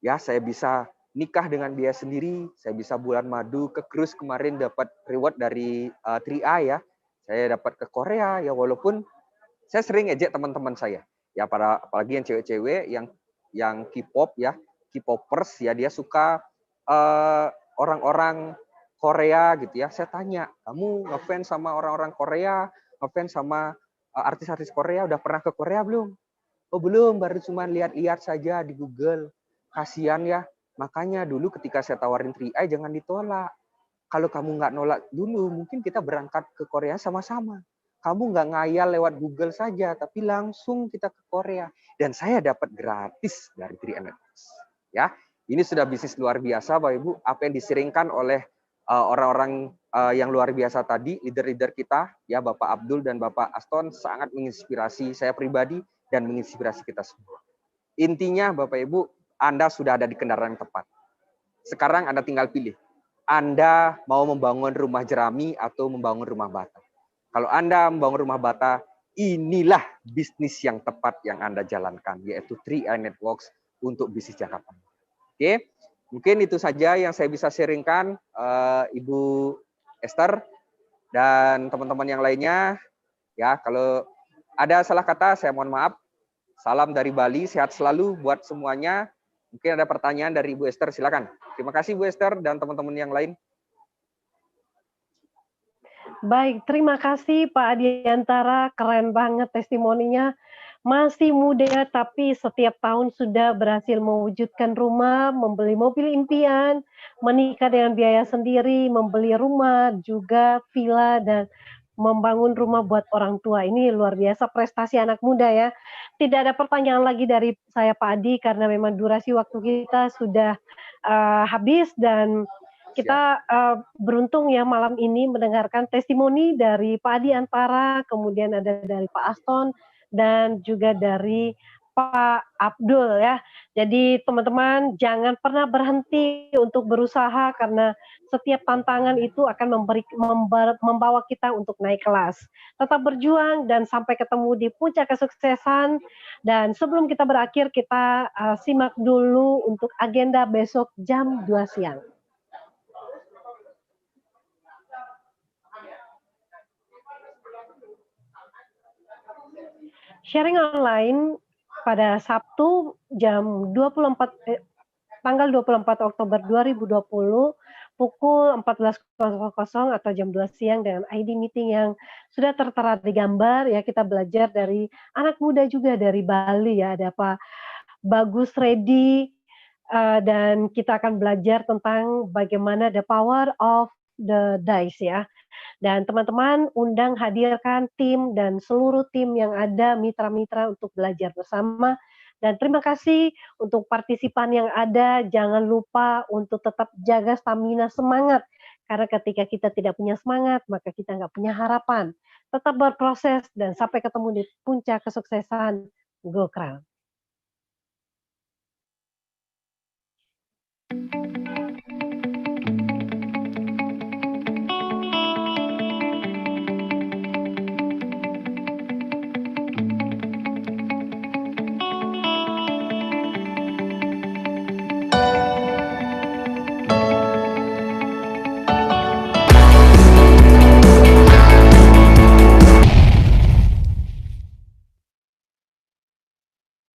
Ya, saya bisa nikah dengan biaya sendiri, saya bisa bulan madu ke cruise kemarin dapat reward dari 3i ya. Saya dapat ke Korea ya, walaupun saya sering ejek teman-teman saya. Ya, apalagi yang cewek-cewek yang K-pop ya, K-popers ya, dia suka orang-orang Korea gitu ya. Saya tanya, "Kamu ngefans sama orang-orang Korea, ngefans sama artis-artis Korea, udah pernah ke Korea belum?" "Oh, belum, baru cuma lihat-lihat saja di Google." Kasihan ya. Makanya dulu ketika saya tawarin 3i jangan ditolak. Kalau kamu nggak nolak dulu, mungkin kita berangkat ke Korea sama-sama. Kamu nggak ngayal lewat Google saja, tapi langsung kita ke Korea. Dan saya dapat gratis dari 3i Networks. Ya, ini sudah bisnis luar biasa, Bapak Ibu. Apa yang disiringkan oleh orang-orang yang luar biasa tadi, leader-leader kita, ya Bapak Abdul dan Bapak Aston, sangat menginspirasi saya pribadi dan menginspirasi kita semua. Intinya, Bapak Ibu, Anda sudah ada di kendaraan yang tepat. Sekarang Anda tinggal pilih. Anda mau membangun rumah jerami atau membangun rumah bata. Kalau Anda membangun rumah bata, inilah bisnis yang tepat yang Anda jalankan, yaitu 3i Networks untuk bisnis jangka panjang. Oke, mungkin itu saja yang saya bisa sharingkan, Ibu Esther dan teman-teman yang lainnya. Ya, kalau ada salah kata, saya mohon maaf. Salam dari Bali, sehat selalu buat semuanya. Mungkin ada pertanyaan dari Ibu Esther, silakan. Terima kasih Bu Esther dan teman-teman yang lain. Baik, terima kasih Pak Adiantara, keren banget testimoninya. Masih muda tapi setiap tahun sudah berhasil mewujudkan rumah, membeli mobil impian, menikah dengan biaya sendiri, membeli rumah, juga villa, dan membangun rumah buat orang tua. Ini luar biasa prestasi anak muda ya. Tidak ada pertanyaan lagi dari saya Pak Adi karena memang durasi waktu kita sudah habis dan kita beruntung ya malam ini mendengarkan testimoni dari Pak Adi Antara, kemudian ada dari Pak Aston dan juga dari Pak Abdul ya. Jadi teman-teman jangan pernah berhenti untuk berusaha karena setiap tantangan itu akan membawa kita untuk naik kelas. Tetap berjuang dan sampai ketemu di puncak kesuksesan. Dan sebelum kita berakhir, kita simak dulu untuk agenda besok jam 2 siang. Sharing online pada Sabtu tanggal 24 Oktober 2020 pukul 14.00 atau jam 2 siang dengan ID meeting yang sudah tertera di gambar ya. Kita belajar dari anak muda juga dari Bali ya, ada Pak Bagus Reddy dan kita akan belajar tentang bagaimana the power of the dice ya. Dan teman-teman undang hadirkan tim dan seluruh tim yang ada, mitra-mitra untuk belajar bersama. Dan terima kasih untuk partisipan yang ada, jangan lupa untuk tetap jaga stamina semangat. Karena ketika kita tidak punya semangat, maka kita nggak punya harapan. Tetap berproses dan sampai ketemu di puncak kesuksesan. Go Crown.